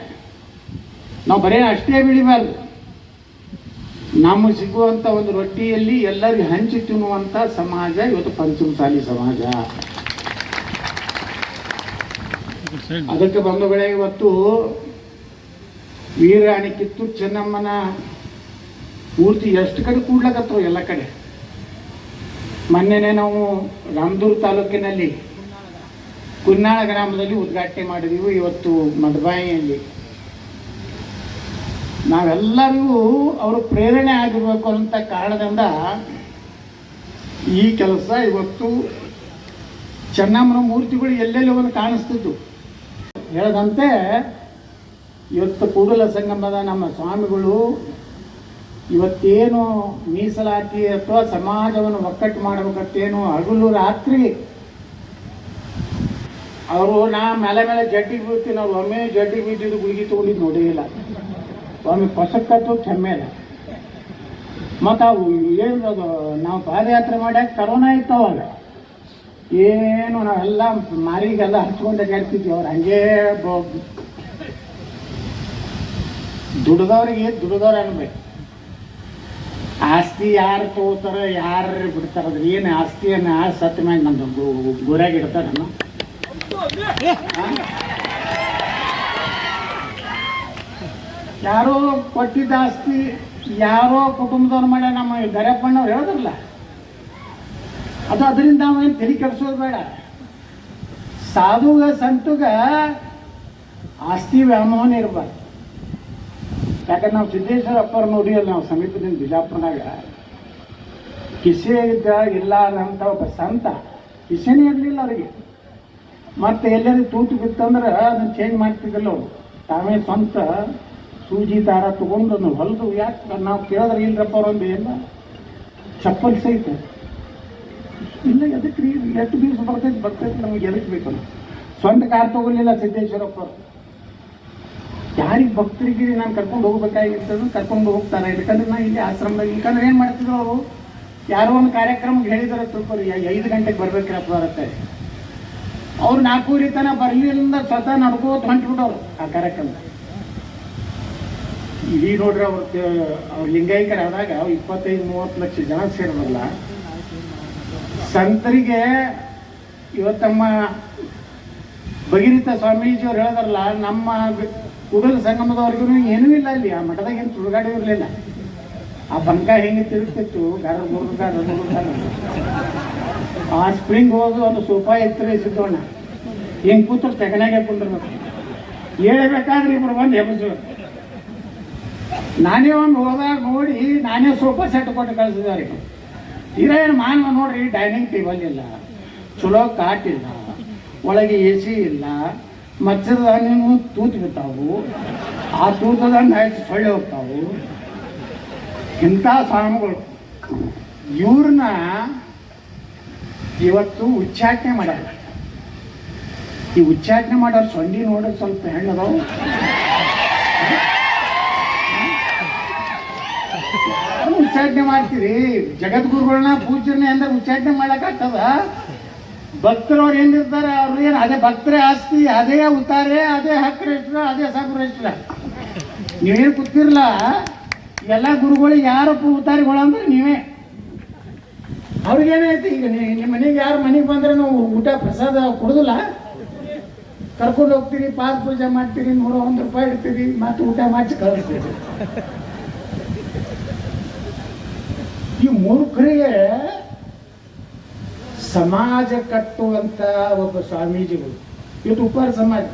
ನಾವು ಬರೇ ಅಷ್ಟೇ ಬೆಳಿಬಾರ್ದು. ನಮಗೆ ಸಿಗುವಂಥ ಒಂದು ರೊಟ್ಟಿಯಲ್ಲಿ ಎಲ್ಲರಿಗೂ ಹಂಚಿ ತಿನ್ನುವಂಥ ಸಮಾಜ ಇವತ್ತು ಪಂಚಮಸಾಲಿ ಸಮಾಜ. ಅದಕ್ಕೆ ಬಂಧುಗಳೇ, ಇವತ್ತು ವೀರರಾಣಿ ಕಿತ್ತೂರು ಚೆನ್ನಮ್ಮನ ಮೂರ್ತಿ ಎಷ್ಟು ಕಡೆ ಕೂಡ್ಲಕತ್ತವ, ಎಲ್ಲ ಕಡೆ. ಮೊನ್ನೆನೇ ನಾವು ರಾಮದುರ್ಗ ತಾಲೂಕಿನಲ್ಲಿ ಕುನ್ನಾಳ ಗ್ರಾಮದಲ್ಲಿ ಉದ್ಘಾಟನೆ ಮಾಡಿದೀವಿ. ಇವತ್ತು ಮದಬಾಯಿಯಲ್ಲಿ ನಾವೆಲ್ಲರಿಗೂ ಅವರು ಪ್ರೇರಣೆ ಆಗಿರಬೇಕು ಅಂತ ಕಾರಣದಿಂದ ಈ ಕೆಲಸ. ಇವತ್ತು ಚೆನ್ನಮ್ಮನ ಮೂರ್ತಿಗಳು ಎಲ್ಲೆಲ್ಲಿ ಒಂದು ಕಾಣಿಸ್ತಿದ್ದು ಹೇಳದಂತೆ ಇವತ್ತು ಕೂಡಲ ಸಂಗಮದ ನಮ್ಮ ಸ್ವಾಮಿಗಳು ಇವತ್ತೇನು ಮೀಸಲಾತಿ ಅಥವಾ ಸಮಾಜವನ್ನು ಒಕ್ಕಟ್ಟು ಮಾಡಬೇಕಂತೇನು ಹಗಲು ರಾತ್ರಿ ಅವರು ಮೇಲೆ ಜಡ್ಡಿಗೆ ಬೀಳ್ತೀನಿ, ಅವ್ರು ಒಮ್ಮೆ ಜಡ್ಡಿಗೆ ಬಿದ್ದಿದ್ದು ಗುಳಿಗೆ ತೊಗೊಂಡಿದ್ದು ನೋಡೇ ಇಲ್ಲ, ಒಮ್ಮೆ ಪಸಕ್ಕತ್ತು ಕೆಮ್ಮೆ ಇಲ್ಲ. ಮತ್ತು ಅವು ಏನು ನಾವು ಪಾದಯಾತ್ರೆ ಮಾಡ್ಯಾಕ ಕರೋನಾ ಇತ್ತು ಅವಾಗ, ಏನು ನಾವೆಲ್ಲ ಮಾರಿಗೆಲ್ಲ ಹಚ್ಕೊಂಡು ಅಡ್ಡಾಡ್ತಿದ್ವಿ. ಅವ್ರು ಹಂಗೇ ದುಡ್ದವ್ರಿಗೆ ದುಡ್ದವ್ರು ಅನ್ಬೇಕು. ಆಸ್ತಿ ಯಾರು ತಗೋತಾರ ಯಾರು ಬಿಡ್ತಾರ, ಅದ್ರ ಏನು ಆಸ್ತಿಯನ್ನ ಸತ್ತ ಮ್ಯಾಗ ನಮ್ದು ಗುರಾಗಿ ಇಡ್ತಾರ. ಯಾರೋ ಕೊಟ್ಟಿದ್ದ ಆಸ್ತಿ ಯಾರೋ ಕುಟುಂಬದವ್ರು ಮಾಡ್ಯ ನಮ್ಮ ಗರಪ್ಪಣ್ಣವ್ರು ಹೇಳಿದ್ರಲ್ಲ, ಅದು ಅದರಿಂದ ನಾವೇನು ತಲೆ ಕೆಡಿಸೋದು ಬೇಡ. ಸಾಧುಗ ಸಂತುಗ ಆಸ್ತಿ ವ್ಯಾಮೋಹನ ಇರಬಾರ್ದು. ಯಾಕಂದ್ರೆ ನಾವು ಸಿದ್ದೇಶ್ವರ ಅಪ್ಪರು ನೋಡಿಯಲ್ಲ, ನಾವು ಸಮೀಪದಿಂದ ಬಿಜಾಪುರನಾಗ ಕಿಸೆ ಇದ್ದ ಇಲ್ಲ ಅಂತ ಒಬ್ಬ ಸಂತ, ಕಿಸೆನೇ ಇರಲಿಲ್ಲ ಅವರಿಗೆ. ಮತ್ತೆ ಎಲ್ಲರೂ ತೂತು ಬಿತ್ತಂದ್ರೆ ಅದನ್ನ ಚೇಂಜ್ ಮಾಡ್ತಿದ್ದಿಲ್ಲ ಅವರು. ತಾವೇ ಸ್ವಂತ ಸೂಜಿ ದಾರ ತಗೊಂಡು ಅದನ್ನು ಹೊಲಿದು, ಯಾಕೆ ನಾವು ಕೇಳಿದ್ರೆ ಇಲ್ಲರಪ್ಪ ಅವರೊಂದು ಎಲ್ಲ ಚಪ್ಪಲ್ ಸಹಿತ ಇಲ್ಲ, ಎದಕ್ಕೆ ರೀ ಎಷ್ಟು ದಿವಸ ಬರ್ತೈತಿ ನಮಗೆ ಎದಕ್ಕೆ ಬೇಕು. ಸ್ವಂತ ಕಾರ್ ತಗೊಳ್ಳಿಲ್ಲ ಸಿದ್ದೇಶ್ವರಪ್ಪ ಅವರು. ಯಾರಿಗೆ ಭಕ್ತರಿಗೆ ನಾನು ಕರ್ಕೊಂಡು ಹೋಗ್ಬೇಕಾಗಿರ್ತದ ಕರ್ಕೊಂಡು ಹೋಗ್ತಾರೆ. ಯಾಕಂದ್ರೆ ನಾನು ಇಲ್ಲಿ ಆಶ್ರಮದಾಗ, ಯಾಕಂದ್ರೆ ಏನು ಮಾಡ್ತಿದ್ರು ಅವರು, ಯಾರೋ ಒಂದು ಕಾರ್ಯಕ್ರಮಕ್ಕೆ ಹೇಳಿದಾರೆ ತಿಳ್ಕೊರಿ 5 ಗಂಟೆಗೆ ಬರ್ಬೇಕ್ರಪ್ಪ ಬರುತ್ತೆ. ಅವ್ರು 4:30 ತನಕ ಬರ್ಲಿಲ್ಲ, ಸ್ವತಃ ನಡ್ಕೋತ ಹೊಂಟ್ಬಿಟ್ಟವ್ರು ಆ ಕಾರ್ಯಕ್ರಮ. ಇಡೀ ನೋಡ್ರಿ ಅವ್ರ ಲಿಂಗೈಕ್ಯರ ಆದಾಗ 25-30 ಲಕ್ಷ ಜನ ಸೇರಿದ್ರಲ್ಲ. ಸಂತರಿಗೆ ಇವತ್ತಮ್ಮ ಭಗೀರಥ ಸ್ವಾಮೀಜಿಯವ್ರು ಹೇಳಿದ್ರಲ್ಲ, ನಮ್ಮ ಕೂಡಲ ಸಂಗಮದವ್ರಿಗೂ ಏನೂ ಇಲ್ಲ ಅಲ್ಲಿ. ಆ ಮಠದಾಗ ಏನು ಸುಡುಗಾಡಿ ಇರಲಿಲ್ಲ. ಆ ಬಂಕ ಹೆಂಗೆ ತಿರುಗ್ತಿತ್ತು, ಆ ಸ್ಪ್ರಿಂಗ್ ಹೋಗಿ ಒಂದು ಸೋಫಾ ಎತ್ತರ ಸಿದ್ದೋಣ ಹಿಂಗೆ ಕೂತ್ರು ತೆಗನಾಗೆ ಕುಂದಿರ್ಬೇಕು. ಹೇಳ್ಬೇಕಾದ್ರೆ ಇಬ್ರು ಬಂದು ಹೆಬಸು. ನಾನೇ ಒಂದು ಹೋದಾಗ ನೋಡಿ ನಾನೇ ಸೋಫಾ ಸೆಟ್ ಕೊಟ್ಟು ಕಳಿಸಿದಾರೆ. ತೀರಾ ಏನು ಮಾನವ ನೋಡ್ರಿ, ಡೈನಿಂಗ್ ಟೇಬಲ್ ಇಲ್ಲ, ಚಲೋ ಕಾಟ್ ಇಲ್ಲ, ಒಳಗೆ AC ಇಲ್ಲ, ಮಚ್ಚರದ ಹಣ್ಣು ತೂತು ಬಿತ್ತಾವು, ಆ ತೂತದ ಹಣ್ಣು ಸೊಳ್ಳೆ ಹೋಗ್ತಾವು. ಇಂಥ ಸ್ವಾಮಿಗಳು ಇವ್ರನ್ನ ಇವತ್ತು ಉಚ್ಚಾಟನೆ ಮಾಡ್ಯಾರ. ಈ ಉಚ್ಚಾಟನೆ ಮಾಡೋರು ಸೊಂಡಿ ನೋಡೋದು ಸ್ವಲ್ಪ ಹೆಣ್ಣದವು. ಉಚ್ಚಾಟನೆ ಮಾಡ್ತೀರಿ, ಜಗದ್ಗುರುಗಳನ್ನ ಪೂಜ್ಯರನ್ನ ಅಂದ್ರೆ ಉಚ್ಚಾಟನೆ ಮಾಡಕ್ಕಾಗ್ತದ? ಭಕ್ತರವ್ರು ಏನಿರ್ತಾರೆ ಅವ್ರು ಏನು ಅದೇ ಭಕ್ತರೇ ಆಸ್ತಿ, ಅದೇ ಉತ್ತಾರೆ, ಅದೇ ಹಕ್ಕರೆಷ್ಟ್ರ, ಅದೇ ಸಾಕುರೆಷ್ಟ್ರ. ನೀವೇನು ಕೂತಿರ್ಲ, ಎಲ್ಲ ಗುರುಗಳಿಗೆ ಯಾರಪ್ಪ ಉತ್ತಾರಿಗಳು ಅಂದ್ರೆ ನೀವೇ. ಅವ್ರಿಗೇನೈತಿ, ಈಗ ನಿಮ್ಮ ಮನೆಗೆ ಯಾರು ಮನೆಗೆ ಬಂದ್ರೆ ನಾವು ಊಟ ಪ್ರಸಾದ ಕೊಡುದಿಲ್ಲ, ಕರ್ಕೊಂಡು ಹೋಗ್ತೀರಿ, ಪಾದ ಪೂಜೆ ಮಾಡ್ತೀರಿ, 101 ರೂಪಾಯಿ ಇಡ್ತೀರಿ, ಮತ್ತೆ ಊಟ ಮಾಡಿ ಕಳಿಸ್ತೀರಿ. ಈ ಮೂರ್ಖರಿಗೆ ಸಮಾಜ ಕಟ್ಟುವಂತ ಒಬ್ಬ ಸ್ವಾಮೀಜಿಗಳು. ಇವತ್ತು ಉಪ್ಪಾರ ಸಮಾಜ,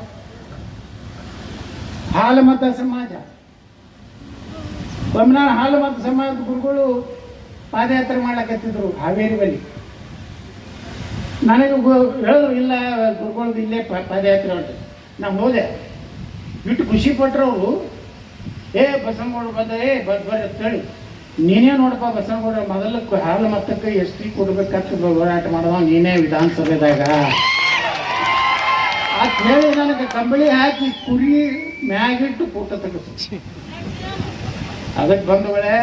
ಹಾಲಮತ ಸಮಾಜ, ಬೊಮ್ಮನಾಳ ಹಾಲಮತ ಸಮಾಜದ ಗುರುಗಳು ಪಾದಯಾತ್ರೆ ಮಾಡಕತ್ತಿದ್ರು ಹಾವೇರಿ ಬಳಿ. ನನಗೆ ಹೇಳಿದ್ರು ಇಲ್ಲ ಗುರುಗಳದ್ದು ಇಲ್ಲೇ ಪಾದಯಾತ್ರೆ ಉಂಟು. ನಾವು ಹೋದೆ, ಬಿಟ್ಟು ಖುಷಿ ಪಟ್ರು ಅವರು. ಬಸವನಗೌಡರು ಬಂದ, ಬರ್ರಿ ಅಂತ ಹೇಳಿ. ನೀನೇ ನೋಡಪ್ಪ ಬಸವನಗೌಡ ಮೊದಲಕ್ಕೆ ಹಾಲು ಮತಕ್ಕೆ ST ಕೊಡ್ಬೇಕಂತ ಹೋರಾಟ ಮಾಡಿದ ನೀನೇ ವಿಧಾನಸಭೆದಾಗ ಅಂತ ಹೇಳಿ ನನಗೆ ಕಂಬಳಿ ಹಾಕಿ ಕುರಿ ಮ್ಯಾಗಿಟ್ಟು ಫೋಟೋ ತೆಗೆಸಿ. ಅದಕ್ಕೆ ಬಂದವಳೆ,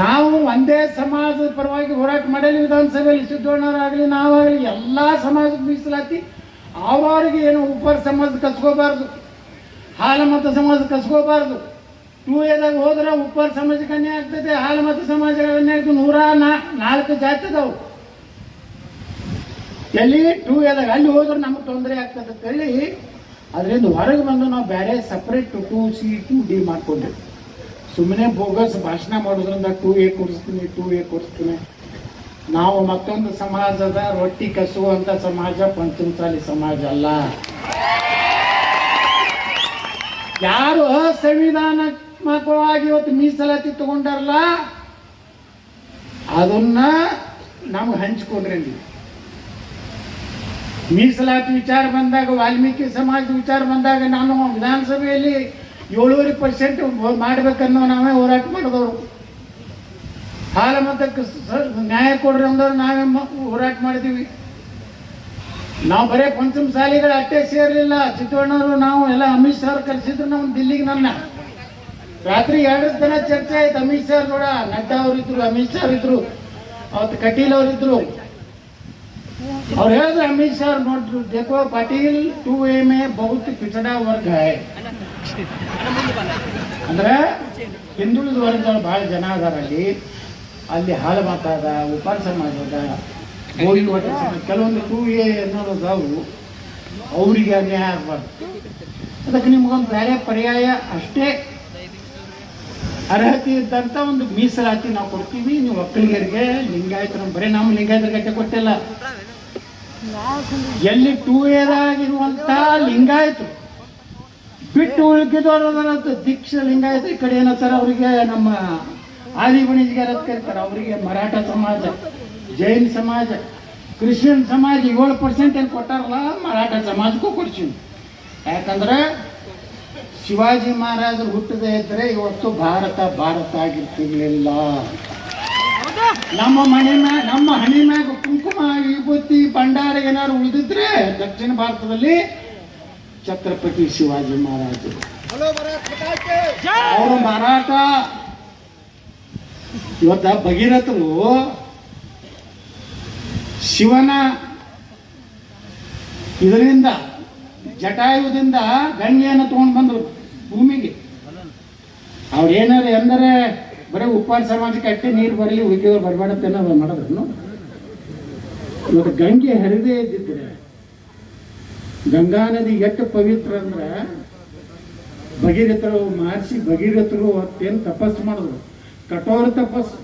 ನಾವು ಒಂದೇ ಸಮಾಜದ ಪರವಾಗಿ ಹೋರಾಟ ಮಾಡಲಿ. ವಿಧಾನಸಭೆಯಲ್ಲಿ ಸಿದ್ದಣ್ಣವರಾಗಲಿ ನಾವಾಗಲಿ ಎಲ್ಲ ಸಮಾಜಕ್ಕೆ ಮೀಸಲಾತಿ. ಅವರಿಗೆ ಏನು ಉಪ್ಪಾರ ಸಮಾಜ ಕಸ್ಕೋಬಾರ್ದು, ಹಾಲಮತ ಸಮಾಜ ಕಸ್ಕೋಬಾರ್ದು. 2Aದಾಗ ಹೋದ್ರೆ ಉಪ್ಪಾರ ಸಮಾಜಕ್ಕೆ ಅನ್ಯಾಯ ಆಗ್ತದೆ, ಹಾಲಮತ ಸಮಾಜ ಅನ್ಯಾಯ ಆಗ್ತದೆ. 104 ಜಾತಿ ಅದಾವು. ಎಲ್ಲಿ 2Aದಾಗ ಅಲ್ಲಿ ಹೋದ್ರೆ ನಮಗೆ ತೊಂದರೆ ಆಗ್ತದೆ ಅಂತ ಹೇಳಿ ಅದರಿಂದ ಹೊರಗೆ ಬಂದು ನಾವು ಬೇರೆ ಸಪ್ರೇಟ್ 2C 2D ಮಾಡ್ಕೊಂಡ್ವಿ. ಸುಮ್ಮನೆ ಬೋಗಸ್ ಭಾಷಣ ಮಾಡೋದ್ರಿಂದ 2A ಕೊಡಿಸ್ತೀನಿ. ನಾವು ಮತ್ತೊಂದು ಸಮಾಜದ ರೊಟ್ಟಿ ಕಸುವಂತ ಸಮಾಜ ಪಂಚಮಸಾಲಿ ಸಮಾಜ ಅಲ್ಲ. ಯಾರು ಅಸಂವಿಧಾನಾತ್ಮಕವಾಗಿ ಇವತ್ತು ಮೀಸಲಾತಿ ತಗೊಂಡಾರಲ್ಲ ಅದನ್ನ ನಮ್ಗೆ ಹಂಚ್ಕೊಂಡ್ರಿ. ಮೀಸಲಾತಿ ವಿಚಾರ ಬಂದಾಗ, ವಾಲ್ಮೀಕಿ ಸಮಾಜದ ವಿಚಾರ ಬಂದಾಗ ನಾನು ವಿಧಾನಸಭೆಯಲ್ಲಿ 7.5% ಮಾಡ್ಬೇಕನ್ನೋ ನಾವೇ ಹೋರಾಟ ಮಾಡಿದವರು. ಹಾಲಮತಕ್ಕೆ ನ್ಯಾಯ ಕೊಡ್ರಿ ಅಂದವ್ರು ನಾವೇ ಹೋರಾಟ ಮಾಡಿದೀವಿ. ನಾವು ಬರೇ ಪಂಚಮಸಾಲಿಗಳು ಅಟ್ಟೆ ಸೇರ್ಲಿಲ್ಲ. ಚಿತ್ತಣ್ಣವರು ನಾವು ಎಲ್ಲ ಅಮಿತ್ ಶಾ ಕರೆಸಿದ್ರು ನಾವು ದಿಲ್ಲಿಗೆ. ನನ್ನ ರಾತ್ರಿ 2 ದಿನ ಚರ್ಚೆ ಆಯ್ತು ಅಮಿತ್ ಶಾ ಕೂಡ. ನಡ್ಡಾ ಅವರಿದ್ರು, ಅಮಿತ್ ಶಾ ಇದ್ರು, ಅವತ್ತು ಕಟೀಲ್ ಅವರಿದ್ರು. और ಹೇಳಿದ್ರೆ अमित शाह ನೋಡ್ರಿ देखो पाटिल 2A में बहुत पिछड़ा वर्ग है ಅಂದ್ರೆ ಹಿಂದುಳಿದ ವರ್ಗದವರು ಬಹಳ ಜನ ಅದಾರ ಅಲ್ಲಿ ಹಾಲು ಮಾತಾದ ಉಪಾರ ಸಮಾಜದ ಕೆಲವೊಂದು 2A ಅನ್ನೋದು ಅದಾವು ಅವರಿಗೆ ಅನ್ಯಾಯ ಆಗಬಾರ್ದು ಅದಕ್ಕೆ ನಿಮ್ಗೊಂದು ಬೇರೆ ಪರ್ಯಾಯ ಅಷ್ಟೇ ಅರ್ಹತೆ ಇದ್ದಂಥ ಒಂದು ಮೀಸಲಾತಿ ನಾವು ಕೊಡ್ತೀವಿ ನೀವು ಒಕ್ಕಲಿಗರಿಗೆ ಲಿಂಗಾಯತರು ಬರೀ ನಮ್ಮ ಲಿಂಗಾಯತರಿಗೆ ಕೊಟ್ಟಿಲ್ಲ ಎಲ್ಲಿ 2Aದಾಗಿರುವಂಥ ಲಿಂಗಾಯತರು ಬಿಟ್ಟು ಉಳಿಕಿದವರು ದೀಕ್ಷ ಲಿಂಗಾಯತ ಈ ಕಡೆ ಏನಂತಾರೆ ಅವರಿಗೆ ನಮ್ಮ ಆದಿ ಬಣಿಜ್ಗಾರ ಕರೀತಾರೆ ಅವರಿಗೆ ಮರಾಠ ಸಮಾಜ ಜೈನ್ ಸಮಾಜ ಕ್ರಿಶ್ಚಿಯನ್ ಸಮಾಜ 7% ಏನು ಕೊಟ್ಟಾರಲ್ಲ ಮರಾಠ ಸಮಾಜಕ್ಕೂ ಕೊಡ್ತೀವಿ ಯಾಕಂದ್ರೆ ಶಿವಾಜಿ ಮಹಾರಾಜರು ಹುಟ್ಟದೇ ಇದ್ದರೆ ಇವತ್ತು ಭಾರತ ಆಗಿರ್ತಿರ್ಲಿಲ್ಲ ನಮ್ಮ ಹಣೆ ಮ್ಯಾಗ ಕುಂಕುಮ ವಿಭೂತಿ ಭಂಡಾರ ಏನಾದ್ರು ಉಳಿದಿದ್ರೆ ದಕ್ಷಿಣ ಭಾರತದಲ್ಲಿ ಛತ್ರಪತಿ ಶಿವಾಜಿ ಮಹಾರಾಜರು ಅವರು ಮರಾಠ ಇವತ್ತ ಭಗೀರಥರು ಶಿವನ ಇದರಿಂದ ಜಟಾಯುದಿಂದ ಗಂಗೆಯನ್ನು ತಗೊಂಡು ಬಂದರು ಭೂಮಿಗೆ ಅವ್ರೇನಾರು ಎಂದರೆ ಬರೀ ಉಪ್ಪಾರ ಸಮಾಜಕ್ಕೆ ಅಟ್ಟೆ ನೀರು ಬರಲಿ ಉಳಿದವರು ಬರಬೇಡತ್ತೆ ಅನ್ನೋದು ಮಾಡಿದ್ರು ಇವತ್ತು ಗಂಗೆ ಹರಿದೇ ಇದ್ದಿದ್ರೆ ಗಂಗಾ ನದಿ ಎಷ್ಟು ಪವಿತ್ರ ಅಂದ್ರೆ ಭಗೀರಥರು ಭಗೀರಥರು ಅತ್ತೇನು ತಪಸ್ಸು ಮಾಡಿದ್ರು ಕಠೋರ ತಪಸ್ಸು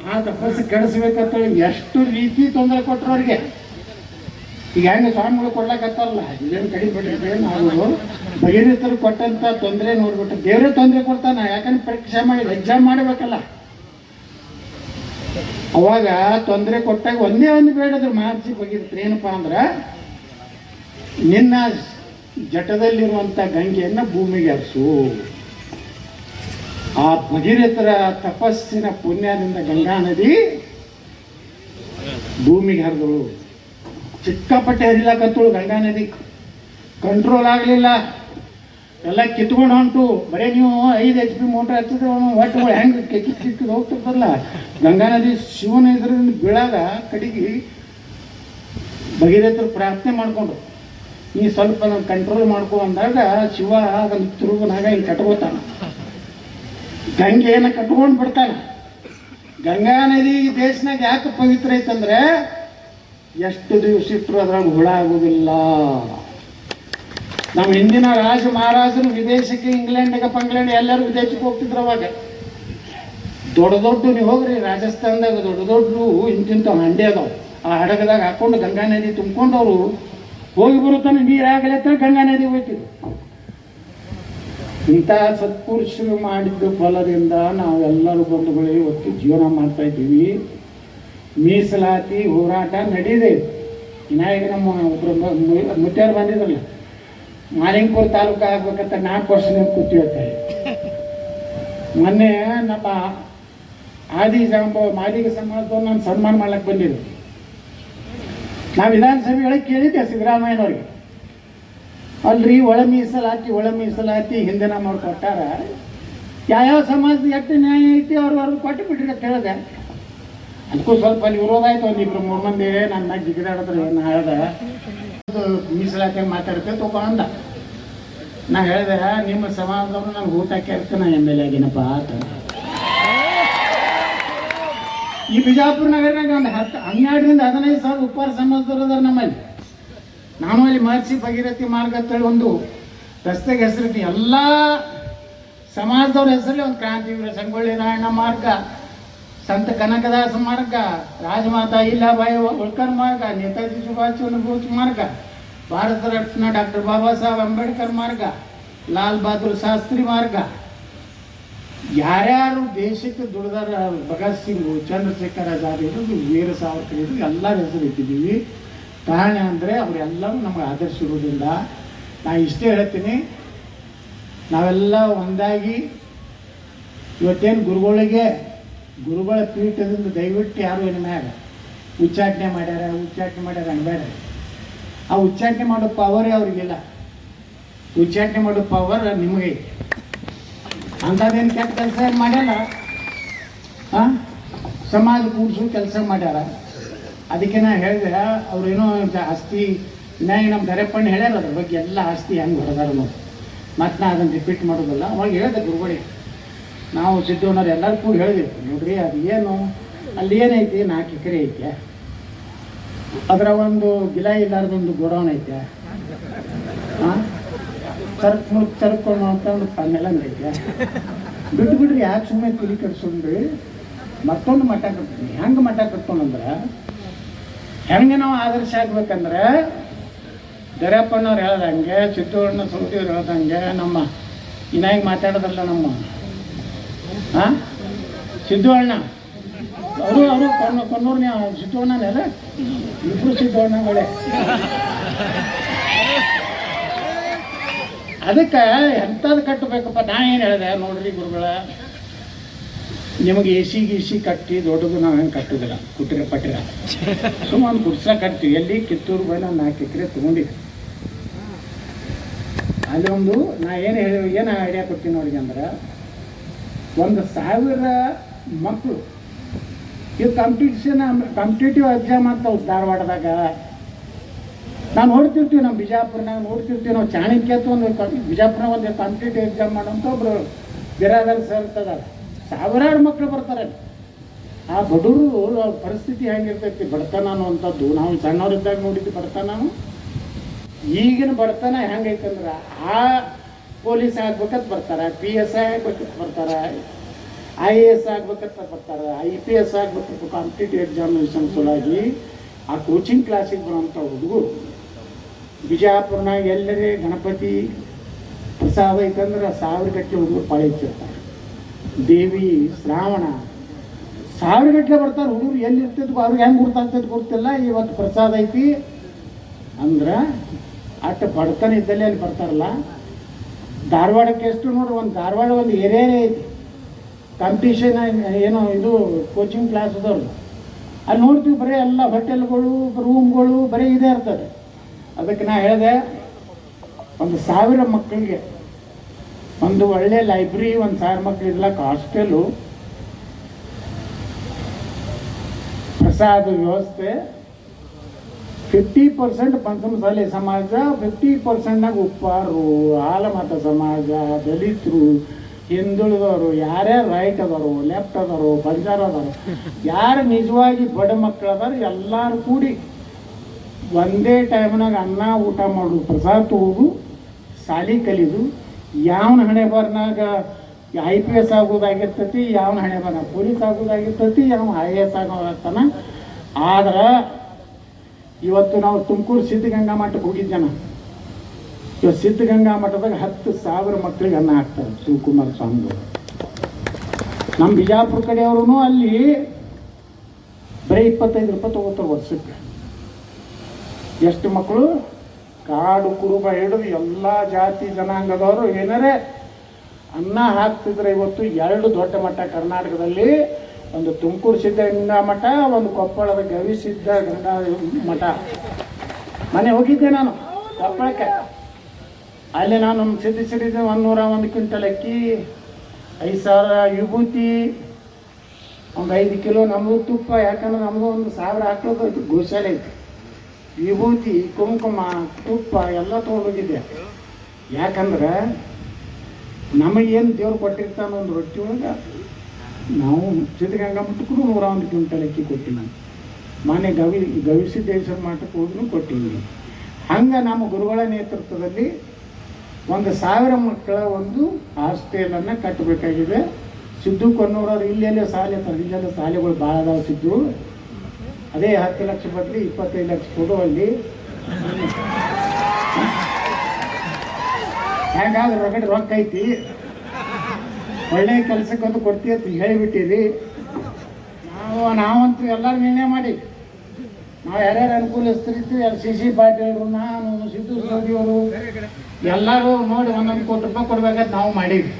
ಆ ತಪಸ್ಸು ಕೆಡಿಸ್ಬೇಕಂತ ಎಷ್ಟು ರೀತಿ ತೊಂದರೆ ಕೊಟ್ಟರು ಅವ್ರಿಗೆ ಈಗ ಹೆಂಗೆ ಸ್ವಾಮಿಗಳು ಕೊಡ್ಲಾಕತ್ತಾರಲ್ಲ ಇದೇನು ಕಡಿಮೆ ಬಿಟ್ಟಿದ್ರೆ ನಾವು ಭಗೀರಥರು ಕೊಟ್ಟಂತ ತೊಂದರೆ ನೋಡ್ಬಿಟ್ಟು ದೇವರೇ ತೊಂದರೆ ಕೊಡ್ತಾನ ಯಾಕಂದ್ರೆ ಪರೀಕ್ಷೆ ಮಾಡಿ ಎಕ್ಸಾಮ್ ಮಾಡಬೇಕಲ್ಲ ಅವಾಗ ತೊಂದರೆ ಕೊಟ್ಟಾಗ ಒಂದೇ ಒಂದು ಬೇಡದ್ರು ಮಹರ್ಷಿ ಭಗೀರಥರು ಏನಪ್ಪಾ ಅಂದ್ರೆ ನಿನ್ನ ಜಟದಲ್ಲಿರುವಂಥ ಗಂಗೆಯನ್ನು ಭೂಮಿಗೆ ಹರಿಸು ಆ ಭಗೀರಥರ ತಪಸ್ಸಿನ ಪುಣ್ಯದಿಂದ ಗಂಗಾ ನದಿ ಭೂಮಿಗೆ ಹರಿದಳು ಸಿಕ್ಕಾಪಟ್ಟೆ ಹರಿಲಾಕತ್ತಳು ಗಂಗಾ ನದಿ ಕಂಟ್ರೋಲ್ ಆಗಲಿಲ್ಲ ಎಲ್ಲ ಕಿತ್ಕೊಂಡು ಹೊಂಟು ಬರೀ ನೀವು 5 HP ಮೋಟ್ರ್ ಹಚ್ಚಿದ್ರೆ ಒಟ್ಟುಗಳು ಹೆಂಗೆ ಕಿಕ್ಕಿದ್ದು ಹೋಗ್ತಿರ್ತಲ್ಲ ಗಂಗಾ ನದಿ ಶಿವನ ಇದರಿಂದ ಬೀಳಾಗ ಕಡೆಗೆ ಭಗೀರಥರು ಪ್ರಾರ್ಥನೆ ಮಾಡಿಕೊಂಡ್ರು ನೀ ಸ್ವಲ್ಪ ನಾನು ಕಂಟ್ರೋಲ್ ಮಾಡ್ಕೊ ಅಂದಾಗ ಶಿವ ಅದನ್ನು ತಿರುಗನಾಗ ಹಿಂಗೆ ಕಟ್ಕೋತಾನ ಗಂಗೆಯನ್ನು ಕಟ್ಕೊಂಡು ಬಿಡ್ತಾನೆ ಗಂಗಾ ನದಿ ಈ ದೇಶನಾಗ ಯಾಕೆ ಪವಿತ್ರ ಐತಂದ್ರೆ ಎಷ್ಟು ದಿವಸ ಇಟ್ಟರು ಅದ್ರಾಗ ಹುಳ ಆಗೋದಿಲ್ಲ ನಮ್ಮ ಹಿಂದಿನ ರಾಜ ಮಹಾರಾಜರು ವಿದೇಶಕ್ಕೆ ಇಂಗ್ಲೆಂಡ್ ಎಲ್ಲರೂ ವಿದೇಶಕ್ಕೆ ಹೋಗ್ತಿದ್ರು ಅವಾಗ ದೊಡ್ಡ ನೀವು ಹೋಗ್ರಿ ರಾಜಸ್ಥಾನದಾಗ ದೊಡ್ಡ ಇಂತಿಂತ ಹಂಡೆ ಅದಾವ ಆ ಹಡಗದಾಗ ಹಾಕೊಂಡು ಗಂಗಾ ನದಿ ತುಂಬ್ಕೊಂಡು ಅವರು ಹೋಗಿ ಬರುತ್ತಾನೆ ನೀರಾಗಲತ್ತ ಗಂಗಾ ನದಿ ಹೋಗ್ತಿದ್ರು ಇಂಥ ಸತ್ಪುರುಷರು ಮಾಡಿದ್ದ ಫಲದಿಂದ ನಾವೆಲ್ಲರೂ ಬಂಧುಗಳು ಇವತ್ತು ಜೀವನ ಮಾಡ್ತಾ ಇದ್ದೀವಿ ಮೀಸಲಾತಿ ಹೋರಾಟ ನಡೀದೆ ಈಗ ನಮ್ಮ ಒಬ್ಬರು ಮುತ್ಯಾರು ಬಂದಿದ್ರಲ್ಲ ಮಾಲಿಂಗಪುರ ತಾಲೂಕು ಆಗ್ಬೇಕಂತ 4 ವರ್ಷದಿಂದ ಕೂತಿರ್ತಾರೆ ಮೊನ್ನೆ ನಮ್ಮ ಮಾದಿಗ ಸಮಾಜದವ್ರು ನಾನು ಸನ್ಮಾನ ಮಾಡ್ಲಿಕ್ಕೆ ಬಂದಿದ್ದೆ ನಾವು ವಿಧಾನಸಭೆಯೊಳಗೆ ಕೇಳಿದ್ದೆ ಸಿದ್ದರಾಮಯ್ಯನವ್ರಿಗೆ ಅಲ್ರಿ ಒಳ ಮೀಸಲಾತಿ ಹಿಂದೆ ನಮ್ಮವ್ರು ಕೊಟ್ಟಾರ ಯಾವ್ಯಾವ ಸಮಾಜದ ಎಷ್ಟು ನ್ಯಾಯ ಐತಿ ಅವ್ರು ಕೊಟ್ಟು ಬಿಡ್ರಿ ಅಂತ ಹೇಳಿದೆ ಅದಕ್ಕೂ ಸ್ವಲ್ಪ ಅಲ್ಲಿ ವಿರೋಧ ಆಯ್ತು ಒಂದಿಬ್ರು 3 ಮಂದಿ ನನ್ನ ಜಿಗಿದಾಡಿದ್ರೆ ಏನು ಹೇಳ್ದೆ ಮೀಸಲಾತಿ ಮಾತಾಡ್ತೇವೆ ತಗೊಂಡ ನಾ ಹೇಳಿದೆ ನಿಮ್ಮ ಸಮಾಜದವ್ರು ನನಗೆ ಊಟ ಕೇಳ್ತೆ ನಾ MLA ಆಗಿನಪ್ಪ ಅಂತ ಈ ಬಿಜಾಪುರ ನಗರನಾಗ ಒಂದು 12,000-15,000 ಉಪ್ಪಾರ ಸಮಾಜದವ್ರು ಅದಾರ ನಮ್ಮಲ್ಲಿ ನಾನು ಅಲ್ಲಿ ಮಹರ್ಷಿ ಭಗೀರಥಿ ಮಾರ್ಗ ಅಂತೇಳಿ ಒಂದು ರಸ್ತೆಗೆ ಹೆಸರಿಟ್ಟು ಎಲ್ಲ ಸಮಾಜದವ್ರ ಹೆಸರಲ್ಲಿ ಒಂದು ಕ್ರಾಂತಿವೀರ ಸಂಗೊಳ್ಳಿ ರಾಯಣ್ಣ ಮಾರ್ಗ ಸಂತ ಕನಕದಾಸ ಮಾರ್ಗ ರಾಜಮಾತಾ ಅಹಿಲ್ಯಾಬಾಯಿ ಹೋಳ್ಕರ್ ಮಾರ್ಗ ನೇತಾಜಿ ಸುಭಾಷ್ ಚಂದ್ರ ಬೋಸ್ ಮಾರ್ಗ ಭಾರತ ರತ್ನ ಡಾಕ್ಟರ್ ಬಾಬಾ ಸಾಹೇಬ್ ಅಂಬೇಡ್ಕರ್ ಮಾರ್ಗ ಲಾಲ್ ಬಹದ್ದೂರ್ ಶಾಸ್ತ್ರಿ ಮಾರ್ಗ ಯಾರ್ಯಾರು ದೇಶಕ್ಕೆ ದುಡಿದಾರ ಭಗತ್ ಸಿಂಗ್ ಚಂದ್ರಶೇಖರ್ ಆಜಾದ್ ಇರೋದು ವೀರ ಸಾವರ್ಕರ್ ಇರೋದು ಎಲ್ಲರ ಹೆಸರು ಇಟ್ಟಿದ್ದೀವಿ ಕಾರಣ ಅಂದರೆ ಅವರೆಲ್ಲರೂ ನಮಗೆ ಆದರ್ಶ ಇರೋದ್ರಿಂದ ನಾ ಇಷ್ಟೇ ಹೇಳ್ತೀನಿ ನಾವೆಲ್ಲ ಒಂದಾಗಿ ಇವತ್ತೇನು ಗುರುಗಳ ಪೀಠದಿಂದ ದಯವಿಟ್ಟು ಯಾರು ಏನು ಮ್ಯಾಗ ಉಚ್ಚಾಟನೆ ಮಾಡ್ಯಾರ ಅನ್ಬೇಡ ಆ ಉಚ್ಚಾಟನೆ ಮಾಡೋ ಪವರೇ ಅವ್ರಿಗಿಲ್ಲ ಉಚ್ಚಾಟನೆ ಮಾಡೋ ಪವರ್ ನಿಮಗೆ ಅಂಥದ್ದೇನು ಕೆಟ್ಟ ಕೆಲಸ ಏನು ಮಾಡ್ಯಾರ ಸಮಾಜ ಕೂಡಿಸೋ ಕೆಲಸ ಮಾಡ್ಯಾರ ಅದಕ್ಕೆ ನಾ ಹೇಳಿದೆ ಅವ್ರೇನೋ ಆಸ್ತಿ ಇನ್ನಾಗಿ ನಮ್ಮ ದರೆಪ್ಪಣ್ಣ ಹೇಳ್ಯಾರ ಅದ್ರ ಬಗ್ಗೆ ಎಲ್ಲ ಆಸ್ತಿ ಹೆಂಗೆ ಹೊರದಾರ ನೋಡಿ. ಮತ್ತು ನಾ ಅದನ್ನು ರಿಪೀಟ್ ಮಾಡೋದಿಲ್ಲ. ಅವಾಗ ಹೇಳಿದೆ ಗುರುಗಳಿಗೆ, ನಾವು ಸಿದ್ದಣ್ಣವ್ರು ಎಲ್ಲರೂ ಕೂಡ ಹೇಳಿದೆವು, ನೋಡ್ರಿ ಅದು ಏನು ಅಲ್ಲಿ ಏನೈತಿ 4 ಎಕರೆ ಐತೆ, ಅದರ ಒಂದು ಗಿಲ ಇಲ್ಲಾರ್ದೊಂದು ಗೋಡೌನ್ ಐತೆ, ಹಾಂ ಚರ್ಕೊಂಡು ಅಂತ ಒಂದು ಪನ್ನೆಲ್ಲ ಐತೆ, ಬಿಟ್ಟು ಬಿಡ್ರಿ ಯಾಕೆ ಸುಮ್ಮನೆ ತಿಳಿ ಕಟ್ಸ್ಕೊಂಡ್ರಿ. ಮತ್ತೊಂದು ಮಠ ಕಟ್ತೀನಿ. ಹೆಂಗೆ ಮಠ ಕಟ್ಕೊಂಡ್ರೆ ಹೆಂಗೆ ನಾವು ಆದರ್ಶ ಆಗ್ಬೇಕಂದ್ರೆ ದರ್ಯಪ್ಪನವ್ರು ಹೇಳ್ದಂಗೆ, ಸಿದ್ದಣ್ಣ ಸೌದಿಯವ್ರು ಹೇಳ್ದಂಗೆ, ನಮ್ಮ ಇನ್ನಾಗಿ ಮಾತಾಡೋದಲ್ಲ ನಮ್ಮ ಹಾಂ ಸಿದ್ದು ಅಣ್ಣ ಅವರು ಕೊನ್ನೂರು ಸಿದ್ದು ಅಣ್ಣನೆಲ್ಲ ಇಬ್ಬರು ಸಿದ್ದು ಅಣ್ಣಗಳೇ. ಅದಕ್ಕೆ ಎಂಥದ್ದು ಕಟ್ಟಬೇಕಪ್ಪ. ನಾ ಏನು ಹೇಳಿದೆ ನೋಡ್ರಿ ಗುರುಗಳ, ನಿಮಗೆ ಎ ಸಿ ಕಟ್ಟಿ ದೊಡ್ಡದು ನಾವು ಹೆಂಗೆ ಕಟ್ಟೋದಿಲ್ಲ, ಪಟ್ಟಿರ ಸುಮ್ಮ ಒಂದು ಗುಡ್ಸ ಕಟ್ತೀವಿ. ಎಲ್ಲಿ ಕಿತ್ತೂರು ಬೈ ನಾವು 4 ಎಕರೆ ತೊಗೊಂಡಿದ್ದೆ. ಅಲ್ಲಿ ಒಂದು ನಾ ಏನು ಐಡಿಯಾ ಕೊಡ್ತೀನಿ ನೋಡಿ ಅಂದ್ರೆ, 1,000 ಮಕ್ಕಳು ಇವು ಕಾಂಪಿಟೇಟಿವ್ ಎಕ್ಸಾಮ್ ಆಗ್ತಾವೆ ಧಾರವಾಡದಾಗ. ನಾವು ನೋಡ್ತಿರ್ತೀವಿ, ನಮ್ಮ ಬಿಜಾಪುರನಾಗ ನೋಡ್ತಿರ್ತೀವಿ. ನಾವು ಚಾಣಕ್ಯ ಒಂದು ಬಿಜಾಪುರನಾಗ ಒಂದು ಕಾಂಪಿಟೇಟಿವ್ ಎಕ್ಸಾಮ್ ಮಾಡೋಂಥ ಒಬ್ಬರು ಬಿರಾದರ್ ಸರ್ ಇರ್ತದಾರೆ. ಸಾವಿರಾರು ಮಕ್ಕಳು ಬರ್ತಾರೆ. ಆ ಬಡವರು ಪರಿಸ್ಥಿತಿ ಹೆಂಗಿರ್ತೈತಿ, ಬಡತನ ಅನ್ನುವಂಥದ್ದು ನಾವು ಸಣ್ಣವರಿದ್ದಾಗ ನೋಡಿದ್ದು ಬಡತನ. ನಾವು ಈಗಿನ ಬಡತನ ಹೆಂಗೈತಂದ್ರೆ, ಆ ಪೊಲೀಸ್ ಆಗ್ಬೇಕಂತ ಬರ್ತಾರೆ, PSI ಆಗ್ಬೇಕಂತ ಬರ್ತಾರೆ, IAS ಆಗ್ಬೇಕಂತ ಬರ್ತಾರೆ, IPS ಆಗ್ಬೇಕಂತ ಕಾಂಪಿಟೇಟಿವ್ ಎಕ್ಸಾಮಿನೇಷನ್ ಸಲುವಾಗಿ ಆ ಕೋಚಿಂಗ್ ಕ್ಲಾಸಿಗೆ ಬರೋಂಥ ಹುಡುಗರು ಬಿಜಾಪುರನಾಗ ಎಲ್ಲರೇ ಗಣಪತಿ ಪ್ರಸಾದ ಐತಂದ್ರೆ 1000 ಗಟ್ಟಲೆ ಹುಡುಗರು ಪಾಳಿತಿರ್ತಾರೆ. ದೇವಿ ಶ್ರಾವಣ 1000 ಗಟ್ಟಲೆ ಬರ್ತಾರೆ ಹುಡುಗರು. ಎಲ್ಲಿರ್ತಿದ್ವು ಅವ್ರಿಗೆ ಹೆಂಗೆ ಗುರ್ತಾಗ್ತೈತೆ ಗೊತ್ತಿಲ್ಲ. ಇವತ್ತು ಪ್ರಸಾದ ಐತಿ ಅಂದ್ರೆ ಅಷ್ಟು ಬಡತನ ಇದ್ದಲ್ಲಿ ಅಲ್ಲಿ ಬರ್ತಾರಲ್ಲ. ಧಾರವಾಡಕ್ಕೆ ಎಷ್ಟು ನೋಡ್ರಿ, ಒಂದು ಧಾರವಾಡ ಒಂದು ಏರಿಯಾನೇ ಐತಿ ಕಾಂಪಿಟೇಷನ್ ಏನೋ ಇದು ಕೋಚಿಂಗ್ ಕ್ಲಾಸ್ ಅದವ್ರು. ಅಲ್ಲಿ ನೋಡ್ತೀವಿ ಬರೀ ಎಲ್ಲ ಹೋಟೆಲ್ಗಳು ರೂಮ್ಗಳು ಬರೀ ಇದೇ ಇರ್ತದೆ. ಅದಕ್ಕೆ ನಾ ಹೇಳಿದೆ, 1,000 ಮಕ್ಕಳಿಗೆ ಒಂದು ಒಳ್ಳೆ ಲೈಬ್ರರಿ, 1,000 ಮಕ್ಕಳು ಇರ್ಲಕ್ಕ ಹಾಸ್ಟೆಲು, ಪ್ರಸಾದ ವ್ಯವಸ್ಥೆ, 50% ಪಂಚಮಸಾಲಿ ಸಮಾಜ, 50%ನಾಗ ಉಪ್ಪಾರರು, ಆಲಮತ ಸಮಾಜ, ದಲಿತರು, ಹಿಂದುಳಿದವರು, ಯಾರ್ಯಾರು ರೈಟ್ ಅದಾರೋ, ಲೆಫ್ಟ್ ಅದಾರೋ, ಬಂಜಾರ ಅದಾರೋ, ಯಾರು ನಿಜವಾಗಿ ಬಡ ಮಕ್ಕಳು ಅದಾರ ಎಲ್ಲರೂ ಕೂಡಿ ಒಂದೇ ಟೈಮ್ನಾಗ ಅನ್ನ ಊಟ ಮಾಡೋದು, ಪ್ರಸಾದ ತಗೋದು, ಸಾಲಿ ಕಲಿದು. ಯಾವನ ಹಣೆ ಬರ್ನಾಗ IPS ಆಗೋದಾಗಿರ್ತೈತಿ, ಯಾವನ ಹಣೆ ಬರ್ನಾಗ ಪೊಲೀಸ್ ಆಗೋದಾಗಿರ್ತೈತಿ, ಯಾವ IAS ಆಗೋತಾನ. ಆದ್ರೆ ಇವತ್ತು ನಾವು ತುಮಕೂರು ಸಿದ್ಧಗಂಗಾ ಮಠಕ್ಕೆ ಹೋಗಿದ್ದೆ. ಇವತ್ತು ಸಿದ್ಧಗಂಗಾ ಮಠದಾಗ 10,000 ಮಕ್ಕಳಿಗೆ ಅನ್ನ ಹಾಕ್ತಾರೆ ಶಿವಕುಮಾರ ಸ್ವಾಮಿಗಳು. ನಮ್ಮ ಬಿಜಾಪುರ ಕಡೆಯವರು ಅಲ್ಲಿ ಬರೀ 25 ರೂಪಾಯಿ ತಗೋತಾರೆ ವರ್ಷಕ್ಕೆ. ಎಷ್ಟು ಮಕ್ಕಳು ಕಾಡು ಕುರುಬ ಹಿಡಿದು ಎಲ್ಲ ಜಾತಿ ಜನಾಂಗದವರು ಏನಾರೇ ಅನ್ನ ಹಾಕ್ತಿದ್ರೆ. ಇವತ್ತು 2 ದೊಡ್ಡ ಮಠ ಕರ್ನಾಟಕದಲ್ಲಿ, ಒಂದು ತುಮಕೂರು ಸಿದ್ಧಗಂಗಾ ಮಠ, ಒಂದು ಕೊಪ್ಪಳದ ಗವಿಸಿದ್ಧ ಗಂಗಾ ಮಠ. ಮನೆ ಹೋಗಿದ್ದೆ ನಾನು ಕೊಪ್ಪಳಕ್ಕೆ. ಅಲ್ಲಿ ನಾನು ಸಿದ್ಧಿಸಿದ 101 ಕ್ವಿಂಟಲ್ ಅಕ್ಕಿ, 5,000 ವಿಭೂತಿ, ಒಂದು 5 ಕಿಲೋ ನಮ್ಮದು ತುಪ್ಪ. ಯಾಕಂದ್ರೆ ನಮ್ಮದು ಒಂದು 1000 ಹಾಕೋದು ಗೋಶಾಲೆ ಐತಿ. ವಿಭೂತಿ, ಕುಂಕುಮ, ತುಪ್ಪ ಎಲ್ಲ ತೊಗೊಂಡೋಗಿದ್ದೆ. ಯಾಕಂದ್ರೆ ನಮಗೇನು ದೇವ್ರು ಕೊಟ್ಟಿರ್ತಾನೆ ಒಂದು ರೊಟ್ಟಿ ಒಳಗೆ. ನಾವು ಸಿದ್ಧಗಂಗಾ ಮಠಕ್ಕೂ 101 ಕ್ವಿಂಟಲ್ ಅಕ್ಕಿ ಕೊಟ್ಟಿವಿ. ನಾನು ಮಾನ್ಯ ಗವಿಸಿದ್ದೇಶ್ವರ ಮಠಕ್ಕೆ ಹೋದ್ರೂ ಕೊಟ್ಟಿವಿ. ಹಂಗೆ ನಮ್ಮ ಗುರುಗಳ ನೇತೃತ್ವದಲ್ಲಿ 1,000 ಮಕ್ಕಳ ಒಂದು ಹಾಸ್ಟೆಲನ್ನು ಕಟ್ಟಬೇಕಾಗಿದೆ. ಸಿದ್ದು ಕೊನ್ನೂರವ್ರು ಇಲ್ಲೆಲ್ಲ ಶಾಲೆ ಇರ್ತಾರೆ, ಇಲ್ಲೆಲ್ಲ ಶಾಲೆಗಳು ಭಾಳ ಅದಾವ. ಸಿದ್ದು ಅದೇ 10 ಲಕ್ಷ ಬದಲಿ 25 ಲಕ್ಷ ಕೊಡು ಅಲ್ಲಿ. ಹೇಗಾದ್ರೆ ಹೊರಗಡೆ ರೊಕ್ಕ ಐತಿ, ಒಳ್ಳೆ ಕೆಲಸಕ್ಕೊಂದು ಕೊಡ್ತೀವಿ ಅಂತ ಹೇಳಿಬಿಟ್ಟಿರಿ. ನಾವಂತೂ ಎಲ್ಲರೂ ನಿರ್ಣಯ ಮಾಡಿ ನಾವು ಯಾರ್ಯಾರು ಅನುಕೂಲಿಸ್ತಿರ್ತೀವಿ. CC ಪಾಟೀಲ್ರು, ನಾನು, ಸಿದ್ದು ಸೋದಿಯವರು ಎಲ್ಲರೂ ನೋಡಿ 1,1 ಕೋಟಿ ರೂಪಾಯಿ ಕೊಡ್ಬೇಕಂತ ನಾವು ಮಾಡೀವಿ.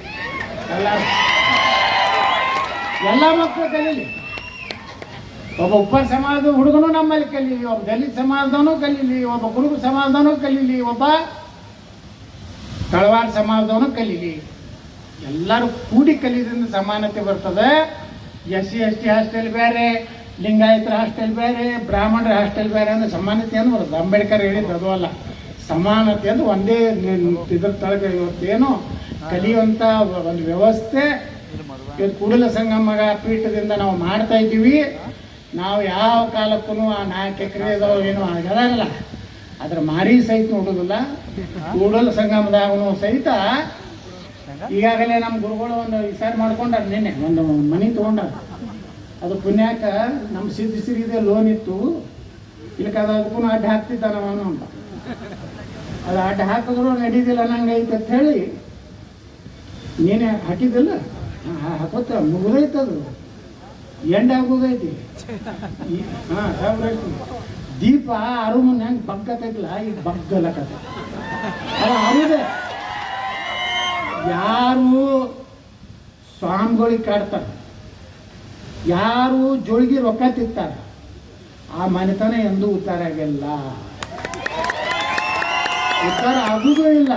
ಎಲ್ಲ ಮಕ್ಕಳು ಕಲೀಲಿ. ಒಬ್ಬ ಉಪ್ಪಾರ ಸಮಾಜದ ಹುಡುಗನು ನಮ್ಮಲ್ಲಿ ಕಲೀಲಿ, ಒಬ್ಬ ದಲಿತ ಸಮಾಜದವನು ಕಲೀಲಿ, ಒಬ್ಬ ಕುರುಬ ಸಮಾಜದವನು ಕಲೀಲಿ, ಒಬ್ಬ ತಳವಾರ ಸಮಾಜದವನು ಕಲೀಲಿ. ಎಲ್ಲರೂ ಕೂಡಿ ಕಲೀದ್ರಿಂದ ಸಮಾನತೆ ಬರ್ತದೆ. SC ST ಹಾಸ್ಟೆಲ್ ಬೇರೆ, ಲಿಂಗಾಯತರ ಹಾಸ್ಟೆಲ್ ಬೇರೆ, ಬ್ರಾಹ್ಮಣರ ಹಾಸ್ಟೆಲ್ ಬೇರೆ ಅಂದ್ರೆ ಸಮಾನತೆ ಅಂತ ಬರುತ್ತೆ. ಅಂಬೇಡ್ಕರ್ ಹೇಳಿದ್ದು ಅದು ಅಲ್ಲ, ಸಮಾನತೆ ಅಂದ್ರೆ ಒಂದೇ ಇದ್ರ ತಳಗೆ ಇವತ್ತೇನು ಕಲಿಯುವಂಥ ಒಂದು ವ್ಯವಸ್ಥೆ ಇವತ್ತು ಕೂಡಲ ಸಂಗಮ ಪೀಠದಿಂದ ನಾವು ಮಾಡ್ತಾ ಇದ್ದೀವಿ. ನಾವು ಯಾವ ಕಾಲಕ್ಕೂ ಆ 4 ಎಕರೆದೋ ಏನೋ ಆಗಲ್ಲ, ಅದ್ರ ಮಾರಿ ಸಹಿತ ನೋಡೋದಿಲ್ಲ. ಕೂಡಲ ಸಂಗಮದಾಗೂ ಸಹಿತ ಈಗಾಗಲೇ ನಮ್ಮ ಗುರುಗಳು ಒಂದು ವಿಚಾರ ಮಾಡ್ಕೊಂಡಾರ. ನಿನ್ನೆ ಒಂದು ಮನೆ ತೊಗೊಂಡಾರ. ಅದು ಪುಣ್ಯಾಕ ನಮ್ಮ ಸಿದ್ಧಿಸಿರಿದೆ ಲೋನ್ ಇತ್ತು, ಇಲ್ಲಕ್ಕೆ ಅದಕ್ಕೂ ಅಡ್ಡ ಹಾಕ್ತಿದ್ದ ನಾನು ಅಂತ. ಅದು ಅಡ್ಡ ಹಾಕಿದ್ರು ನಡೀದಿಲ್ಲ ನಂಗೈತೆ ಅಂತ ಹೇಳಿ ನೀನೇ ಹಾಕಿದ್ದಿಲ್ಲ, ಹಾಕೋತ ಮುಗಿದೈತದು, ಎಂಡ್ ಆಗೋದೈತಿ. ದೀಪ ಅರು ಮುಂದೆ ಹೆಂಗೆ ಬಗ್ಗತೈತಿಲ್ಲ, ಈಗ ಬಗ್ಗಲಕತ್ತ ಅದು ಅರುದೇ. ಯಾರು ಸ್ವಾಮಿಗಳಿಗೆ ಕಾಡ್ತಾರ, ಯಾರು ಜೋಳಿಗೆ ರೊಕ್ಕ ತಿಂತಾರ, ಆ ಮನೆತನ ಎಂದೂ ಉದ್ಧಾರ ಆಗಿಲ್ಲ, ಉದ್ಧಾರ ಆಗುವುದೂ ಇಲ್ಲ.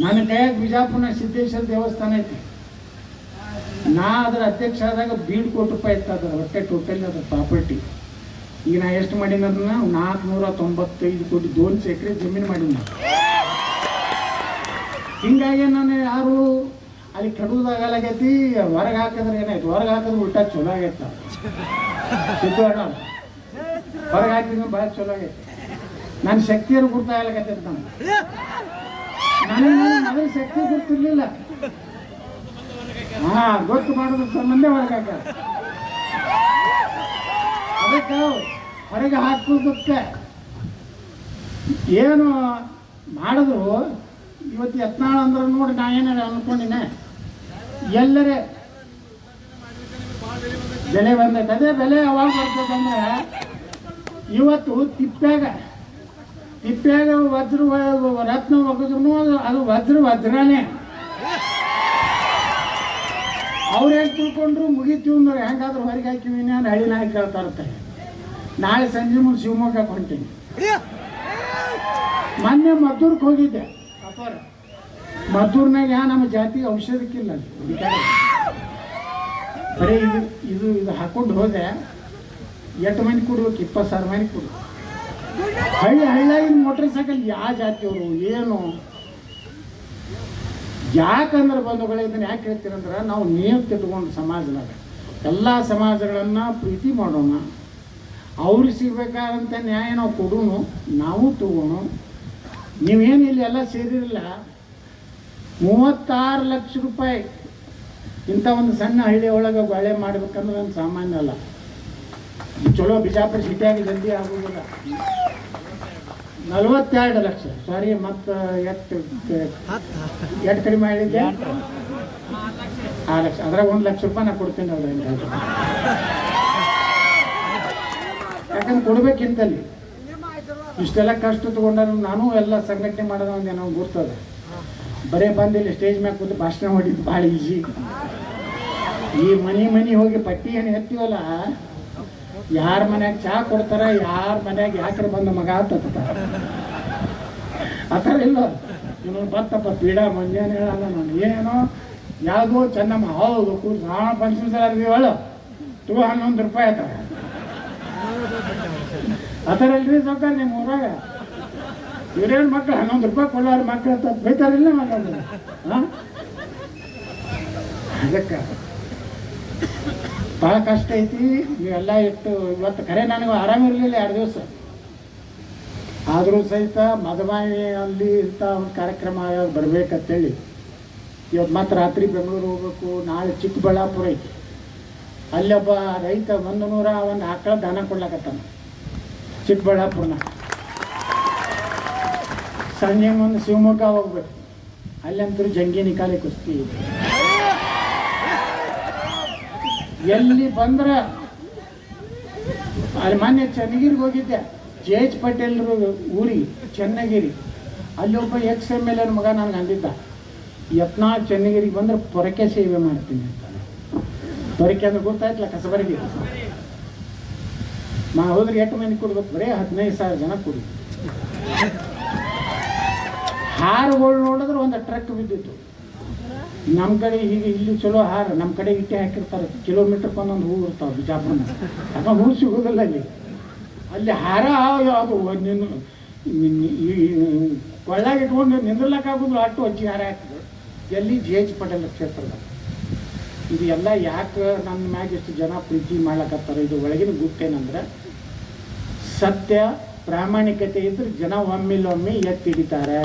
ನನ್ನ ಕೈಯಾಗ ಬಿಜಾಪುರ ಸಿದ್ದೇಶ್ವರ ದೇವಸ್ಥಾನ ಐತಿ. ನಾ ಅದರ ಅಧ್ಯಕ್ಷ ಆದಾಗ 1,00,00,000 ರೂಪಾಯಿ ಇತ್ತು ಅದ್ರ ಹೊಟ್ಟೆ ಟೋಟಲ್ ಅದ್ರ ಪ್ರಾಪರ್ಟಿ. ಈಗ ನಾ ಎಷ್ಟು ಮಾಡೀನಿ ಅದನ್ನ 495 ಕೋಟಿ 2 ಎಕರೆ ಜಮೀನು ಮಾಡೀನಿ. ಹಿಂಗಾಗಿ ನಾನು ಯಾರು ಅಲ್ಲಿ ಕೆಡುವುದಾಗಲಾಗೈತಿ. ಹೊರಗೆ ಹಾಕಿದ್ರೆ ಏನಾಯ್ತು, ಹೊರಗೆ ಹಾಕಿದ್ರೆ ಉಲ್ಟಾ ಚಲೋ ಆಗೈತ. ಸಿದ್ಧವಾಡ ಹೊರಗೆ ಹಾಕಿದ್ರೆ ಭಾಳ ಚಲೋ ಆಗೈತಿ. ನನ್ನ ಶಕ್ತಿಯನ್ನು ಗುರ್ತಾಗಲಾಗತ್ತೈತೆ. ನನಗೆ ಶಕ್ತಿ ಗೊತ್ತಿರ್ಲಿಲ್ಲ. ಗೊತ್ತು ಮಾಡೋದ್ರ ಸಂಬಂಧ ಹೊರಗೆ ಹಾಕ, ಅದಕ್ಕೆ ಹೊರಗೆ ಹಾಕೋದಕ್ಕೆ ಏನು ಮಾಡಿದ್ರು. ಇವತ್ತು ಯತ್ನಾಳ ಅಂದ್ರೆ ನೋಡಿ ನಾ ಏನಾರ ಅನ್ಕೊಂಡಿನೇ ಎಲ್ಲರೇ ಬೆಲೆ ಬಂದೈತೆ. ಅದೇ ಬೆಲೆ ಯಾವಾಗ ಬರ್ತದಂದ್ರೆ ಇವತ್ತು ತಿಪ್ಪ್ಯಾಗ ವಜ್ರ ರತ್ನ ಒಗದ್ರು ಅದು ವಜ್ರನೇ. ಅವ್ರು ಹೆಂಗೆ ತಿಳ್ಕೊಂಡ್ರು ಮುಗಿತೀವಿ ಅಂದ್ರೆ ಹೆಂಗಾದ್ರೂ ಹೊರಗೆ ಹಾಕಿವಿ ನಾನು ಹಳ್ಳಿ ನಾಯಿ ಕೇಳ್ತಾ ಇರ್ತಾರೆ. ನಾಳೆ ಸಂಜೆ ಮುಂದೆ ಶಿವಮೊಗ್ಗಕ್ಕೆ ಹೊಂಟೀನಿ. ಮೊನ್ನೆ ಮದ್ದೂರ್ಗೆ ಹೋಗಿದ್ದೆ. ಅಪ್ಪಾರ ಮದ್ದೂರ್ನಾಗ ನಮ್ಮ ಜಾತಿ ಔಷಧಕ್ಕಿಲ್ಲ, ಬರೀ ಇದು ಹಾಕೊಂಡು ಹೋದೆ. 8 ಮನೆ ಕೊಡ್ಬೇಕು, 20,000 ಮನೆ ಕೊಡು. ಹಳ್ಳಿಯಾಗಿನ ಮೋಟರ್ ಸೈಕಲ್ ಯಾವ ಜಾತಿಯವರು ಏನು, ಯಾಕಂದ್ರೆ ಬಂಧುಗಳೇ ಇದನ್ನು ಯಾಕೆ ಹೇಳ್ತೀರಂದ್ರೆ ನಾವು ನೇಮ್ ತಿಟ್ಕೊಂಡು ಸಮಾಜದಾಗ ಎಲ್ಲ ಸಮಾಜಗಳನ್ನು ಪ್ರೀತಿ ಮಾಡೋಣ. ಅವ್ರಿಗೆ ಸಿಗ್ಬೇಕಾದಂಥ ನ್ಯಾಯ ನಾವು ಕೊಡೋಣ, ನಾವು ತಗೋಣ. ನೀವೇನು ಇಲ್ಲಿ ಎಲ್ಲ ಸೇರಿರಲಿಲ್ಲ. 36 ಲಕ್ಷ ರೂಪಾಯಿ ಇಂಥ ಒಂದು ಸಣ್ಣ ಹಳ್ಳಿ ಒಳಗೆ ಬಾಳೆ ಮಾಡ್ಬೇಕಂದ್ರೆ ಒಂದು ಸಾಮಾನ್ಯ ಅಲ್ಲ. ಚಲೋ ಬಿಜಾಪುರ ಸಿಟಿಯಾಗಿ ಜಲ್ದಿ ಆಗೋದಿಲ್ಲ. 42 ಲಕ್ಷ ಸಾರಿ, ಮತ್ತು ಎಷ್ಟು ಕಡಿಮೆ ಮಾಡಿದ್ದೆ? 6 ಲಕ್ಷ. ಅದ್ರಾಗ 1 ಲಕ್ಷ ರೂಪಾಯಿ ನಾ ಕೊಡ್ತೀನಿ ಅವ್ರ. ಯಾಕಂದ್ರೆ ಕೊಡ್ಬೇಕಿಂತಲ್ಲಿ ಇಷ್ಟೆಲ್ಲ ಕಷ್ಟ ತಗೊಂಡ್ರು. ನಾನು ಎಲ್ಲ ಸಂಘಟನೆ ಮಾಡೋದು ಒಂದು ಏನೋ ಗುರ್ತದೆ. ಬರೇ ಬಂದಿಲ್ಲ ಸ್ಟೇಜ್ ಮ್ಯಾಗ ಕೂತು ಭಾಷಣ ಮಾಡಿದ್ದು ಭಾಳ ಈಜಿ. ಈ ಮನೆ ಹೋಗಿ ಪಟ್ಟಿ ಏನು ಎತ್ತೀವಲ್ಲ, ಯಾರ ಮನ್ಯಾಗ ಚಹಾ ಕೊಡ್ತಾರ, ಯಾರ ಮನ್ಯಾಗ ಯಾಕ್ರೆ ಬಂದ ಮಗ ಆ ಥರ ಇಲ್ಲ. ಇನ್ನೊಂದು ಬತ್ತಪ್ಪ ಪೀಡ ಮುಂಜಾನೆ ಹೇಳಲ್ಲ ನಾನು ಏನೋ ಯಾವುದೋ ಚೆನ್ನಮ್ಮ ಹೌದು ಕೂರ್ಸು ಪಂಚಮಿ ಸಲ ಅರ್ದಿವಳು ತೂ 11 ರೂಪಾಯಿ ಆಯ್ತಾರ. ಆ ಥರ ಇಲ್ರಿ ಸೌಕರ್ಯ ನಿಮ್ಮ ಊರಾಗ. ಇವ್ರೇನು ಮಕ್ಳು 11 ರೂಪಾಯಿ ಕೊಡೋರು ಮಕ್ಳು ಅಂತ ಬೈತಾರಿಲ್ಲ ಮಕ್ಕಳು. ಅದಕ್ಕೆ ಭಾಳ ಕಷ್ಟ ಐತಿ. ಇವೆಲ್ಲ ಇಟ್ಟು ಇವತ್ತು ಕರೆ ನನಗೆ ಆರಾಮಿರಲಿಲ್ಲ 2 ದಿವಸ. ಆದರೂ ಸಹಿತ ಮದಮಾಯಿ ಅಲ್ಲಿ ಇಂಥ ಒಂದು ಕಾರ್ಯಕ್ರಮ ಬರ್ಬೇಕಂತೇಳಿ ಇವತ್ತು ಮತ್ತೆ ರಾತ್ರಿ ಬೆಂಗಳೂರು ಹೋಗ್ಬೇಕು. ನಾಳೆ ಚಿಕ್ಕಬಳ್ಳಾಪುರ ಐತಿ. ಅಲ್ಲೊಬ್ಬ ರೈತ 101 ಆಕಳ ದಾನ ಕೊಡ್ಲಾಕತ್ತಾನ ಚಿಕ್ಕಬಳ್ಳಾಪುರನ. ಸಂಜೆ ಮುಂದೆ ಶಿವಮೊಗ್ಗ ಹೋಗ್ಬೇಕು. ಅಲ್ಲಂತೂ ಜಂಗಿ ನಿಕಾಲಿ ಕುಸ್ತಿ ಇದೆ. ಎಲ್ಲಿ ಬಂದ್ರೆ ಅಲ್ಲಿ ಮೊನ್ನೆ ಚನ್ನಗಿರಿಗೆ ಹೋಗಿದ್ದೆ. JH ಪಟೇಲ್ರು ಊರಿಗೆ ಚನ್ನಗಿರಿ. ಅಲ್ಲಿ ಒಬ್ಬ XMLA ಮಗ ನನಗೆ ಅಂದಿದ್ದ, ಯತ್ನಾಳ್ ಚನ್ನಗಿರಿಗೆ ಬಂದ್ರೆ ಪೊರಕೆ ಸೇವೆ ಮಾಡ್ತೀನಿ ಅಂತ. ಪೊರಕೆ ಅಂದ್ರೆ ಗೊತ್ತಾಯ್ತಲ್ಲ, ಕಸಬರಿಗೆ ಹೋದ್ರೆ 8 ಮಂದಿ ಕೊಡ್ಬೇಕು, ಬರೀ 15,000 ಜನ ಕೊಡಿ. ಹಾರುಗಳು ನೋಡಿದ್ರೆ ಒಂದು ಟ್ರಕ್ ಬಿದ್ದಿತ್ತು. ನಮ್ಮ ಕಡೆ ಈಗ ಇಲ್ಲಿ ಚಲೋ ಹಾರ, ನಮ್ಮ ಕಡೆ ಇಟ್ಟೆ ಹಾಕಿರ್ತಾರೆ, ಕಿಲೋಮೀಟರ್ಗೆ ಒಂದೊಂದು ಹೂ ಇರ್ತಾವೆ ಬಿಜಾಪುರ. ಅಥವಾ ಹೂ ಸಿಗೋದಿಲ್ಲ ಅಲ್ಲಿ. ಅಲ್ಲಿ ಹಾರ ಅದು ಕೊಳ್ಳಾಗ ಇಟ್ಕೊಂಡು ನಿಂದ್ರಲಕ್ಕಾಗೋದು ಅಟ್ಟು ಅಜ್ಜಿ ಹಾರ ಹಾಕಿದ್ರು. ಎಲ್ಲಿ ಜೆ.ಎಚ್. ಪಟೇಲ್ ಕ್ಷೇತ್ರದ. ಇದು ಎಲ್ಲ ಯಾಕೆ ನನ್ನ ಮ್ಯಾಗ ಎಷ್ಟು ಜನ ಪ್ರೀತಿ ಮಾಡ್ಲಕತ್ತಾರೆ, ಇದು ಒಳಗಿನ ಗುಟ್ಟೇನಂದ್ರೆ ಸತ್ಯ ಪ್ರಾಮಾಣಿಕತೆ ಇದ್ರೆ ಜನ ಒಮ್ಮಿಲ್ಲೊಮ್ಮೆ ಎತ್ತಿ ಹಿಡಿತಾರೆ.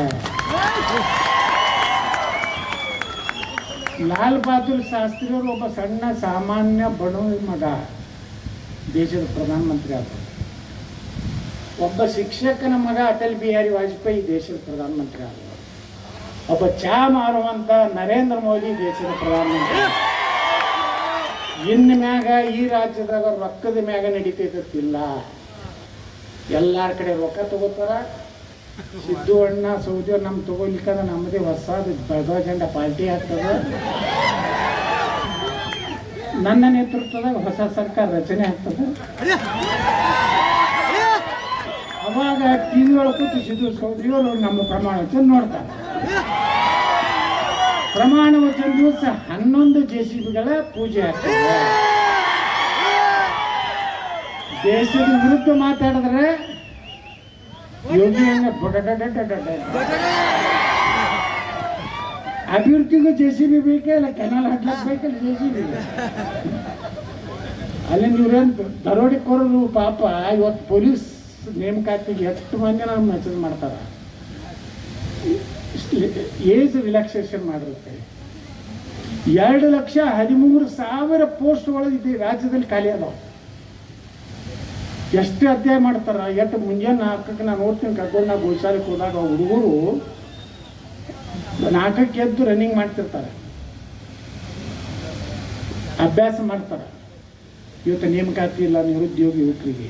ಲಾಲ್ ಬಹದ್ದೂರ್ ಶಾಸ್ತ್ರಿಯವರು ಒಬ್ಬ ಸಣ್ಣ ಸಾಮಾನ್ಯ ಬಡವ ಮಗ ದೇಶದ ಪ್ರಧಾನಮಂತ್ರಿ ಆದರು. ಒಬ್ಬ ಶಿಕ್ಷಕನ ಮಗ ಅಟಲ್ ಬಿಹಾರಿ ವಾಜಪೇಯಿ ದೇಶದ ಪ್ರಧಾನಮಂತ್ರಿ ಆದರು. ಒಬ್ಬ ಚಹಾ ಮಾರುವಂತ ನರೇಂದ್ರ ಮೋದಿ ದೇಶದ ಪ್ರಧಾನಮಂತ್ರಿ. ಇನ್ನು ಮ್ಯಾಗ ಈ ರಾಜ್ಯದಾಗ ರೊಕ್ಕದ ಮ್ಯಾಗ ನಡೀತೈತಿಲ್ಲ. ಎಲ್ಲಾರ ಕಡೆ ರೊಕ್ಕ ತಗೋತಾರ. ಸಿದ್ದು ಅಣ್ಣ ಸೌದಿ ನಮ್ ತಗೋಲಿಕ್ಕಂದ್ರೆ ನಮ್ಮದೇ ಹೊಸದು ಬೆಳಗಾವಿ ಜೆಂಡಾ ಪಾರ್ಟಿ ಆಗ್ತದ. ನನ್ನ ನೇತೃತ್ವದಾಗ ಹೊಸ ಸರ್ಕಾರ ರಚನೆ ಆಗ್ತದೆ. ಅವಾಗ ಟಿವಿ ಒಳಗೆ ಕೂತು ಸಿದ್ದು ಸೌದಿಯವರು ನಮ್ಮ ಪ್ರಮಾಣ ವಚನ ನೋಡ್ತಾರೆ. ಪ್ರಮಾಣ ವಚನ ದಿವಸ 11 JCBಗಳ ಪೂಜೆ ಆಗ್ತದೆ. ದೇಶದ ವಿರುದ್ಧ ಮಾತಾಡಿದ್ರೆ ಯೋಗಿಯನ್ನ ಅಭಿವೃದ್ಧಿಗೂ JCB ಬೇಕೇ ಇಲ್ಲ, ಕೆನಾಲ್ ಹಾಕ್ಲಕ್ ಬೇಕಲ್ಲ JCB. ಅಲ್ಲಿ ನೀವೇನು ದರೋಡೆಕೋರರು ಪಾಪ ಇವತ್ತು ಪೊಲೀಸ್ ನೇಮಕಾತಿಗೆ ಎಷ್ಟು ಮಂದಿ ನಾವು ಮೆಸೇಜ್ ಮಾಡ್ತಾರೆ. Age relaxation ಮಾಡಿರುತ್ತೆ. 2,13,000 ಪೋಸ್ಟ್ಗಳು ಇದೆ ರಾಜ್ಯದಲ್ಲಿ ಖಾಲಿ ಅದಾವ. ಎಷ್ಟು ಅಧ್ಯಾಯ ಮಾಡ್ತಾರ. ಎಷ್ಟು ಮುಂಜಾನೆ 4ಕ್ಕೆ ನಾನು ಓದ್ತೀನಿ ಕರ್ಕೊಂಡು ನಾವು ಗೋಶಾಲೆಗೆ ಹೋದಾಗ ಹುಡುಗರು 4ಕ್ಕೆ ಎದ್ದು ರನ್ನಿಂಗ್ ಮಾಡ್ತಿರ್ತಾರೆ, ಅಭ್ಯಾಸ ಮಾಡ್ತಾರೆ. ಇವತ್ತು ನೇಮಕಾತಿ ಇಲ್ಲ ನಿರುದ್ಯೋಗಿ ಯುವಕರಿಗೆ.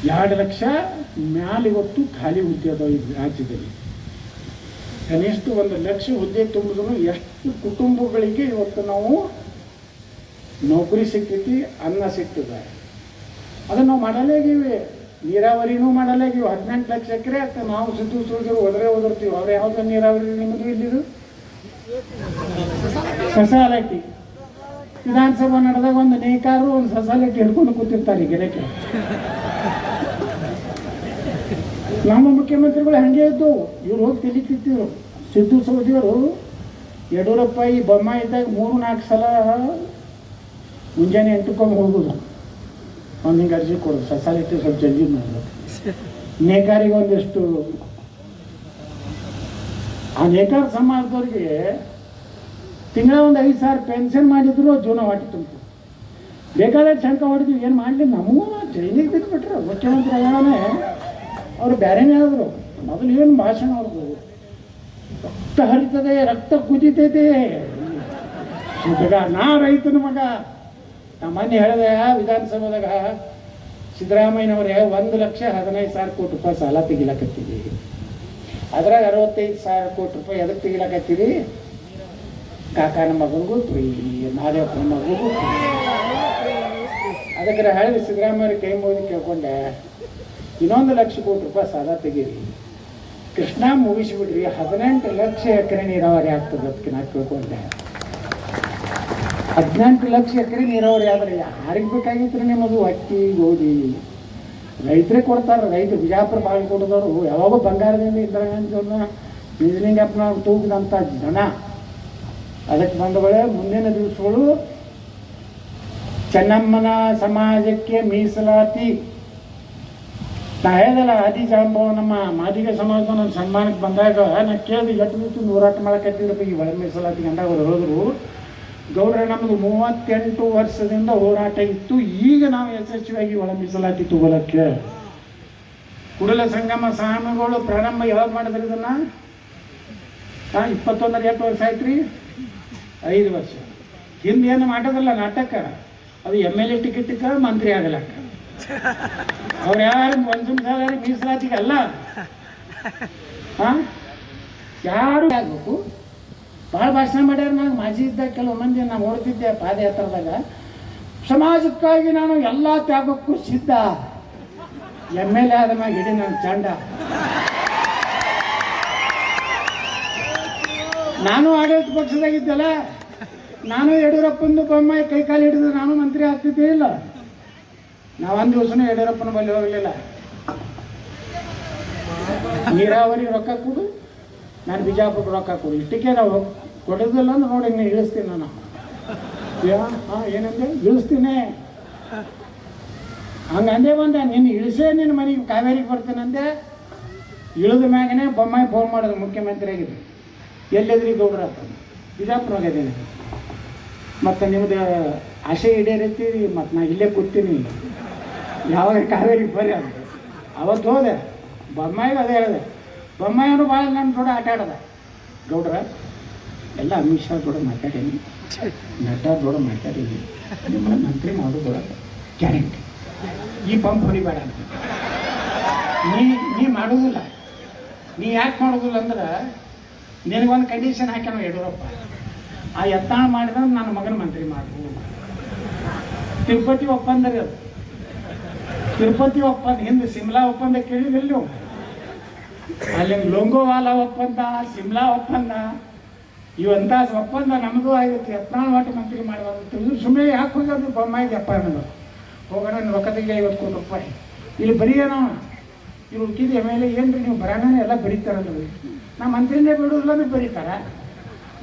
2 ಲಕ್ಷ ಮ್ಯಾಲೆ ಇವತ್ತು ಖಾಲಿ ಹುದ್ದೆ ಅದಾವ ಈ ರಾಜ್ಯದಲ್ಲಿ. ಕನಿಷ್ಠ 1 ಲಕ್ಷ ಹುದ್ದೆ ತುಂಬಿದ್ರು ಎಷ್ಟು ಕುಟುಂಬಗಳಿಗೆ ಇವತ್ತು ನಾವು ನೌಕರಿ ಸಿಗ್ತೈತಿ, ಅನ್ನ ಸಿಗ್ತದೆ. ಅದನ್ನು ನಾವು ಮಾಡಲೇಗಿವಿ. ನೀರಾವರಿನೂ ಮಾಡಲೇಗಿವಿ. 18 ಲಕ್ಷ ಎಕರೆ ಆಗ್ತದೆ. ನಾವು ಸಿದ್ದು ಸುಳಿದ್ರು ಒದರ್ತೀವಿ. ಅವ್ರು ಯಾವ್ದು ನೀರಾವರಿ ನಿಮ್ಮದು ಇಲ್ಲಿದು ಸಸಾಲಟಿ. ವಿಧಾನಸಭಾ ನಡೆದಾಗ ಒಂದು ನೇಕಾರರು ಒಂದು ಸಸಾಲಟಿ ಹಿಡ್ಕೊಂಡು ಕೂತಿರ್ತಾರೆ ಗಿಡಕ್ಕೆ. ನಮ್ಮ ಮುಖ್ಯಮಂತ್ರಿಗಳು ಹಂಗೆ ಇದ್ದು ಇವ್ರು ಹೋಗಿ ತಿಳಿತಿದ್ರು. ಸಿದ್ದು ಸೌದಿಯವರು ಯಡಿಯೂರಪ್ಪ ಈ ಬೊಮ್ಮ ಇದ್ದಾಗ 3-4 ಸಲ ಮುಂಜಾನೆ 8ಕ್ಕೆ ಹೋಗುದು. ಒಂದು ಹಿಂಗೆ ಅರ್ಜಿ ಕೊಡೋದು, ಸಸಾಲಿಟಿ ಸ್ವಲ್ಪ ಜಲ್ದಿ ಮಾಡೋದು. ನೇಕಾರಿಗೆ ಒಂದಿಷ್ಟು ಆ ನೇಕಾರ ಸಮಾಜದವ್ರಿಗೆ ತಿಂಗಳ ಒಂದು 5,000 ಪೆನ್ಷನ್ ಮಾಡಿದ್ರು ಜೀವನ ಹೊಟ್ಟೆ ತುಂಬಿತು. ಬೇಕಾದ ಶಂಕ ಹೊಡೆದ್ವಿ, ಏನು ಮಾಡಲಿ ನಮಗೂ ಜೈಲಿಗೆ ಬಿಟ್ಬಿಟ್ರು ಮುಖ್ಯಮಂತ್ರಿ ಆಗಣೆ. ಅವರು ಬೇರೆನೇ ಹೇಳಿದ್ರು. ಮೊದಲು ಏನು ಭಾಷಣ ಅವ್ರದ್ದು, ರಕ್ತ ಹರಿತದೆ, ರಕ್ತ ಕುದಿತೈತೆ. ನಾ ರೈತನ ಮಗ. ನಾ ಮೊನ್ನೆ ಹೇಳಿದೆ ವಿಧಾನಸಭಾದಾಗ, ಸಿದ್ದರಾಮಯ್ಯನವರೇ 1,15,000 ಕೋಟಿ ರೂಪಾಯಿ ಸಾಲ ತೆಗಿಲಕತ್ತೀವಿ. ಅದ್ರಾಗ 65,000 ಕೋಟಿ ರೂಪಾಯಿ ಎದಕ್ಕೆ ತೆಗಿಲಕತ್ತೀರಿ? ಕಾಕನ ಮಗನಿಗೂ ಫ್ರೀ, ಮಹಾದೇವಪ್ಪನ ಮಗನಿಗೂ ಫ್ರೀ. ಅದಕ್ಕೆ ಹೇಳಿದ ಸಿದ್ದರಾಮಯ್ಯ ಕೈ ಮುಗಿದು ಕೇಳ್ಕೊಂಡೆ, ಇನ್ನೊಂದು 1 ಲಕ್ಷ ಕೋಟಿ ರೂಪಾಯಿ ಸಾಲ ತೆಗೀರಿ, ಕೃಷ್ಣಾ ಮುಗಿಸ್ಬಿಡ್ರಿ, 18 ಲಕ್ಷ ಎಕರೆ ನೀರಾವರಿ ಆಗ್ತದೆ. ಅದಕ್ಕೆ ನಾ ಕೇಳ್ಕೊಂಡೆ. 18 ಲಕ್ಷ ಎಕರೆ ನೀರಾವರಿ ಆದರೆ ಯಾರಿಗೆ ಬೇಕಾಗಿತ್ತು ರೀ ನಿಮ್ಮದು? ಅಕ್ಕಿ ಗೋಧಿ ರೈತರೇ ಕೊಡ್ತಾರೆ. ರೈತರು ಬಿಜಾಪುರ ಬಾಗಲಕೋಟದವರು ಯಾವಾಗೂ ಬಂಗಾರದಿಂದ ಇದ್ರಾಗಂತ ನಿಜಲಿಂಗಪ್ಪನ ತೂಗಿದಂಥ ಜನ. ಅದಕ್ಕೆ ಬಂದಗಳೇ ಮುಂದಿನ ದಿವಸಗಳು ಚೆನ್ನಮ್ಮನ ಸಮಾಜಕ್ಕೆ ಮೀಸಲಾತಿ. ನಾ ಹೇಳ್ದಲ್ಲ ಆದಿಜಾಂಬವ ನಮ್ಮ ಮಾದಿಗ ಸಮಾಜದ ನನ್ನ ಸನ್ಮಾನಕ್ಕೆ ಬಂದಾಗ ನಾ ಕೇಳಿದೆ, ಎಷ್ಟು ದಿವಸ ಹೋರಾಟ ಮಾಡಕತ್ತಿದ್ರಪ್ಪ ಈ ಒಳ ಮೀಸಲಾತಿ ಅಂದಾಗ ಅವ್ರು ಹೇಳಿದ್ರು, ಗೌಡ್ರೆ ನಮ್ಮದು 38 ವರ್ಷದಿಂದ ಹೋರಾಟ ಇತ್ತು, ಈಗ ನಾವು ಯಶಸ್ವಿಯಾಗಿ ಒಳ ಮೀಸಲಾತಿ ತಗೊಳಕ್ಕೆ. ಕೂಡಲ ಸಂಗಮ ಸ್ವಾಮಿಗಳು ಪ್ರಾರಂಭ ಯಾವಾಗ ಮಾಡಿದ್ರಿ ಇದನ್ನ? 21 ಎಷ್ಟು ವರ್ಷ ಆಯ್ತು ರೀ? 5 ವರ್ಷ. ಹಿಂದೆ ಏನು ಮಾಡೋದಲ್ಲ ನಾಟಕ, ಅದು MLA ಟಿಕೆಟ್ಗೆ ಮಂತ್ರಿ ಆಗಲಕ್ಕ. ಅವ್ರು ಯಾರು ಒಂದ್ಸಲ ಮೀಸಲಾತಿಗೆ ಅಲ್ಲ, ಯಾರು ಆಗ್ಬೇಕು. ಭಾಳ ಭಾಷಣ ಮಾಡ್ಯಾರ. ನಾನು ಮಾಜಿ ಇದ್ದಾಗ ಕೆಲವು ಮಂದಿ ನಾನು ಓಡ್ತಿದ್ದೆ ಪಾದಯಾತ್ರದಾಗ, ಸಮಾಜಕ್ಕಾಗಿ ನಾನು ಎಲ್ಲ ತ್ಯಾಗಕ್ಕೂ ಸಿದ್ಧ, MLA ಆದ ಮ್ಯಾಗ ಇಡೀ ನನ್ನ ಚಂಡ. ನಾನು ಆಡಳಿತ ಪಕ್ಷದಾಗಿದ್ದಲ್ಲ, ನಾನು ಯಡಿಯೂರಪ್ಪಂದು ಬೊಮ್ಮಾಯಿ ಕೈಕಾಲು ಹಿಡಿದು ನಾನು ಮಂತ್ರಿ ಆಗ್ತಿದ್ದೇ ಇಲ್ಲ. ನಾವು ಒಂದು ದಿವಸನೂ ಯಡಿಯೂರಪ್ಪನ ಬಳಿ ಹೋಗಲಿಲ್ಲ. ನೀರಾವರಿ ರೊಕ್ಕ ಕೊಡು, ನಾನು ಬಿಜಾಪುರ ರೊಕ್ಕ ಕೊಡು, ಇಷ್ಟಕ್ಕೆ ನಾವು ಕೊಡೋದಿಲ್ಲ ಅಂದ್ರೆ ನೋಡಿ ನೀನು ಇಳಿಸ್ತೀನಿ ನಾನು. ಹಾಂ ಏನಂದೆ, ಇಳಿಸ್ತೀನಿ ಹಂಗೆ ಅಂದೇ ಬಂದೆ. ನೀನು ಇಳಿಸೇ ನಿನ್ನ ಮನೆಗೆ ಕಾವೇರಿಗೆ ಬರ್ತೀನಂದೆ. ಇಳಿದ ಮ್ಯಾಗನೇ ಬೊಮ್ಮಾಯಿ ಫೋನ್ ಮಾಡೋದು, ಮುಖ್ಯಮಂತ್ರಿ ಆಗಿದ್ದು. ಎಲ್ಲಿದ್ರಿ ಗೌಡ್ರ ಅಂತ, ಬಿಜಾಪುರ ಹೋಗಿದ್ದೀನಿ. ಮತ್ತು ನಿಮ್ಮದು ಆಸೆ ಈಡೇರೈತಿ, ಮತ್ತು ನಾ ಇಲ್ಲೇ ಕೂತೀನಿ, ಯಾವಾಗ ಕಾವೇರಿಗೆ ಬರ್ರಿ ಅಂತ. ಅವತ್ತು ಹೋದೆ, ಬೊಮ್ಮಾಯಿಗೆ ಅದೇ ಹೇಳಿದೆ. ಬೊಮ್ಮಾಯಿಯವರು ಭಾಳ ನನ್ನ ಕೂಡ ಆಟ ಆಡದ. ಗೌಡ್ರ ಎಲ್ಲ ಅಮಿತ್ ಶಾ ಕೂಡ ಮಾತಾಡೀನಿ, ನಡ್ಡಾ ಕೂಡ ಮಾತಾಡೀನಿ, ನಿಮ್ಮ ಮಂತ್ರಿ ಮಾಡೋದು ಗ್ಯಾರಂಟಿ. ಈ ಪಂಪ್ ಹೊಡಿಬೇಡ ಅಂತ. ನೀ ಮಾಡೋದಿಲ್ಲ. ನೀ ಯಾಕೆ ಮಾಡೋದಿಲ್ಲ ಅಂದ್ರೆ ನಿನಗೊಂದು ಕಂಡೀಷನ್ ಹಾಕ್ಯಾನ ಯಡಿಯೂರಪ್ಪ. ಆ ಯತ್ನಾಳ ಮಾಡಿದ್ರೆ ನನ್ನ ಮಗನ ಮಂತ್ರಿ ಮಾಡ್ಬೋದು. ತಿರುಪತಿ ಒಪ್ಪಂದ ರೀ ಅದು. ತಿರುಪತಿ ಒಪ್ಪಂದ ಹಿಂದೆ ಸಿಮ್ಲಾ ಒಪ್ಪಂದ ಕೇಳಿದಿಲ್ಲ ನೀವು? ಅಲ್ಲಿ ಲೋಂಗೋವಾಲ ಒಪ್ಪಂದ, ಸಿಮ್ಲಾ ಒಪ್ಪಂದ, ಇವಂತ ಒಪ್ಪಂದ ನಮ್ಮದು ಆಗಿತ್ತು. ಯತ್ನಾಳ್ ಒಟ್ಟು ಮಂತ್ರಿ ಮಾಡಬಾರ್ದು. ಸುಮ್ಮನೆ ಯಾಕೆ ಹೋಗೋದು ಬೊಮ್ಮಾಯಿಗೆ ಅಪ್ಪ ಅನ್ನೋದು. ಹೋಗೋಣ ರೊಕ್ಕ ತೆಗೆ 50 ಕೋಟಿ ರೂಪಾಯಿ. ಇಲ್ಲಿ ಬರೀ ಏನೋ ಇಲ್ಲಿ ಹುಡುಕಿದ ಮೇಲೆ ಏನು ರೀ ನೀವು ಬರೋಣ ಎಲ್ಲ ಬರೀತಾರಲ್ರಿ. ನಾ ಮಂತ್ರಿನೇ ಬಿಡೋದಿಲ್ಲ ಅಂದ್ರೆ ಬರೀತಾರೆ.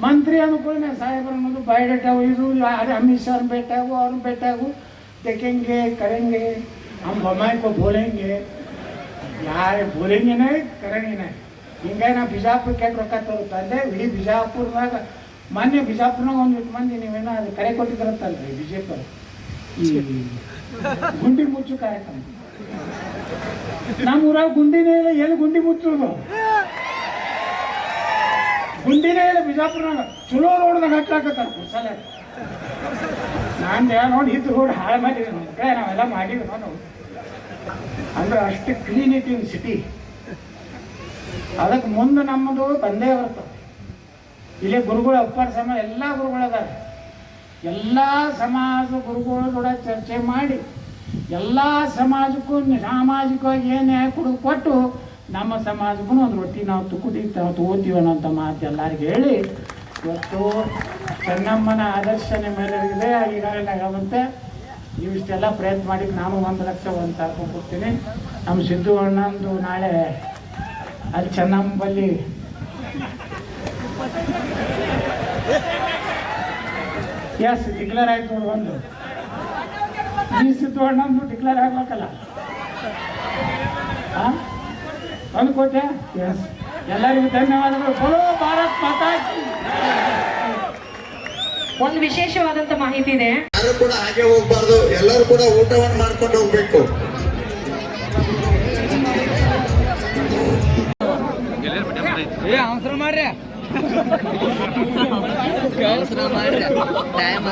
ಮಂತ್ರಿ ಅಂದ್ಕೊಳ್ಳಿ ಸಾಹೇಬ್ರ ಅನ್ನೋದು ಬಯೋಡೇಟಾ ಇದು ಅದೇ ಅಮಿತ್ ಶಾ ಭೇಟಾಗು, ಅವ್ರನ್ನ ಭೇಟಾಗು, देखेंगे करेंगे, हम बम्माई को बोलेंगे, यार बोलेंगे नहीं करेंगे नहीं. ಹಿಂಗಾಗಿ ನಾ ಬಿಜಾಪುರ ಕೆಟ್ಟ ರೊಕ್ಕ ತರುತ್ತಂದೆ. ಇಡೀ ಬಿಜಾಪುರದಾಗ ಮೊನ್ನೆ ಬಿಜಾಪುರನಾಗ ಒಂದು 8 ಮಂದಿ ನೀವೇನೋ ಅದು ಕರೆ ಕೊಟ್ಟಿದ್ರಂತಲ್ರಿ ಬಿಜೆಪಿ ಈ ಗುಂಡಿ ಮುಚ್ಚು ಕಾರ್ಯಕ್ರಮ. ನಮ್ಮ ಊರಾಗ ಗುಂಡಿನೇ ಇಲ್ಲ. ಏನು ಗುಂಡಿ ಮುಚ್ಚೋದು? ಗುಂಡಿನೇ ಇಲ್ಲ ಬಿಜಾಪುರನಾಗ. ಚಲೋ ರೋಡ್ದಾಗ ಹಟ್ಲಾಕತ್ತಾರ ಕುಸಲ. ನಾನು ನೋಡಿ ಇದು ರೋಡ್ ಹಾಳು ಮಾಡಿದ್ವಿ ನಮ್ಮ ಕಡೆ, ನಾವೆಲ್ಲ ಮಾಡಿದ್ವಿ ನಾವು. ಅಂದ್ರೆ ಅಷ್ಟು ಕ್ಲೀನ್ ಐತಿ ಸಿಟಿ. ಅದಕ್ಕೆ ಮುಂದೆ ನಮ್ಮದು ಬಂದೇ ಬರ್ತದೆ. ಇಲ್ಲೇ ಗುರುಗಳು ಅಪ್ಪರ ಸಮಾಜ ಎಲ್ಲ ಗುರುಗಳು ಅದಾರ. ಎಲ್ಲ ಸಮಾಜ ಗುರುಗಳು ಕೂಡ ಚರ್ಚೆ ಮಾಡಿ ಎಲ್ಲ ಸಮಾಜಕ್ಕೂ ಸಾಮಾಜಿಕವಾಗಿ ಏನು ನ್ಯಾಯ ಕೊಟ್ಟು ನಮ್ಮ ಸಮಾಜಕ್ಕೂ ಒಂದು ರೊಟ್ಟಿ ನಾವು ತಗೋತೀವಿ ಅನ್ನೋಂಥ ಮಾತು ಎಲ್ಲರಿಗೂ ಹೇಳಿ ಇವತ್ತು ಚೆನ್ನಮ್ಮನ ಆದರ್ಶ ನಿಮ್ಮೆಲ್ಲರಿಗಿದೆ. ಈಗಾಗಲೇ ಆಗುವಂತೆ ನೀವು ಇಷ್ಟೆಲ್ಲ ಪ್ರಯತ್ನ ಮಾಡಿ ನಾನು 1 ಲಕ್ಷ 1,000 ಕೊಡ್ತೀನಿ. ನಮ್ಮ ಸಿದ್ದು ಅಣ್ಣಂದು ನಾಳೆ ಅಲ್ಲಿ ಚೆನ್ನಮ್ಮ ಬಲ್ಲಿ ಎಸ್ ಡಿಕ್ಲೇರ್ ಆಯ್ತು ನೋಡಿ. ಒಂದು ಈ ಸಿದ್ದು ಅಣ್ಣಂದು ಡಿಕ್ಲೇರ್ ಆಗ್ಬೇಕಲ್ಲ. ಹಾಂ 1 ಕೋಟಿ. ಎಸ್ ಎಲ್ಲರಿಗೂ ಧನ್ಯವಾದಗಳು. ಬೋಲೋ ಭಾರತ್ ಮಾತಾ ಕೀ. ಒಂದು ವಿಶೇಷವಾದಂತ ಮಾಹಿತಿ ಇದೆ. ಯಾರು ಕೂಡ ಹಾಗೆ ಹೋಗ್ಬಾರ್ದು, ಎಲ್ಲರೂ ಕೂಡ ಊಟವನ್ನು ಮಾಡ್ಕೊಂಡು ಹೋಗ್ಬೇಕು. ಅವಸರ ಮಾಡ್ರಿ ಟೈಮ್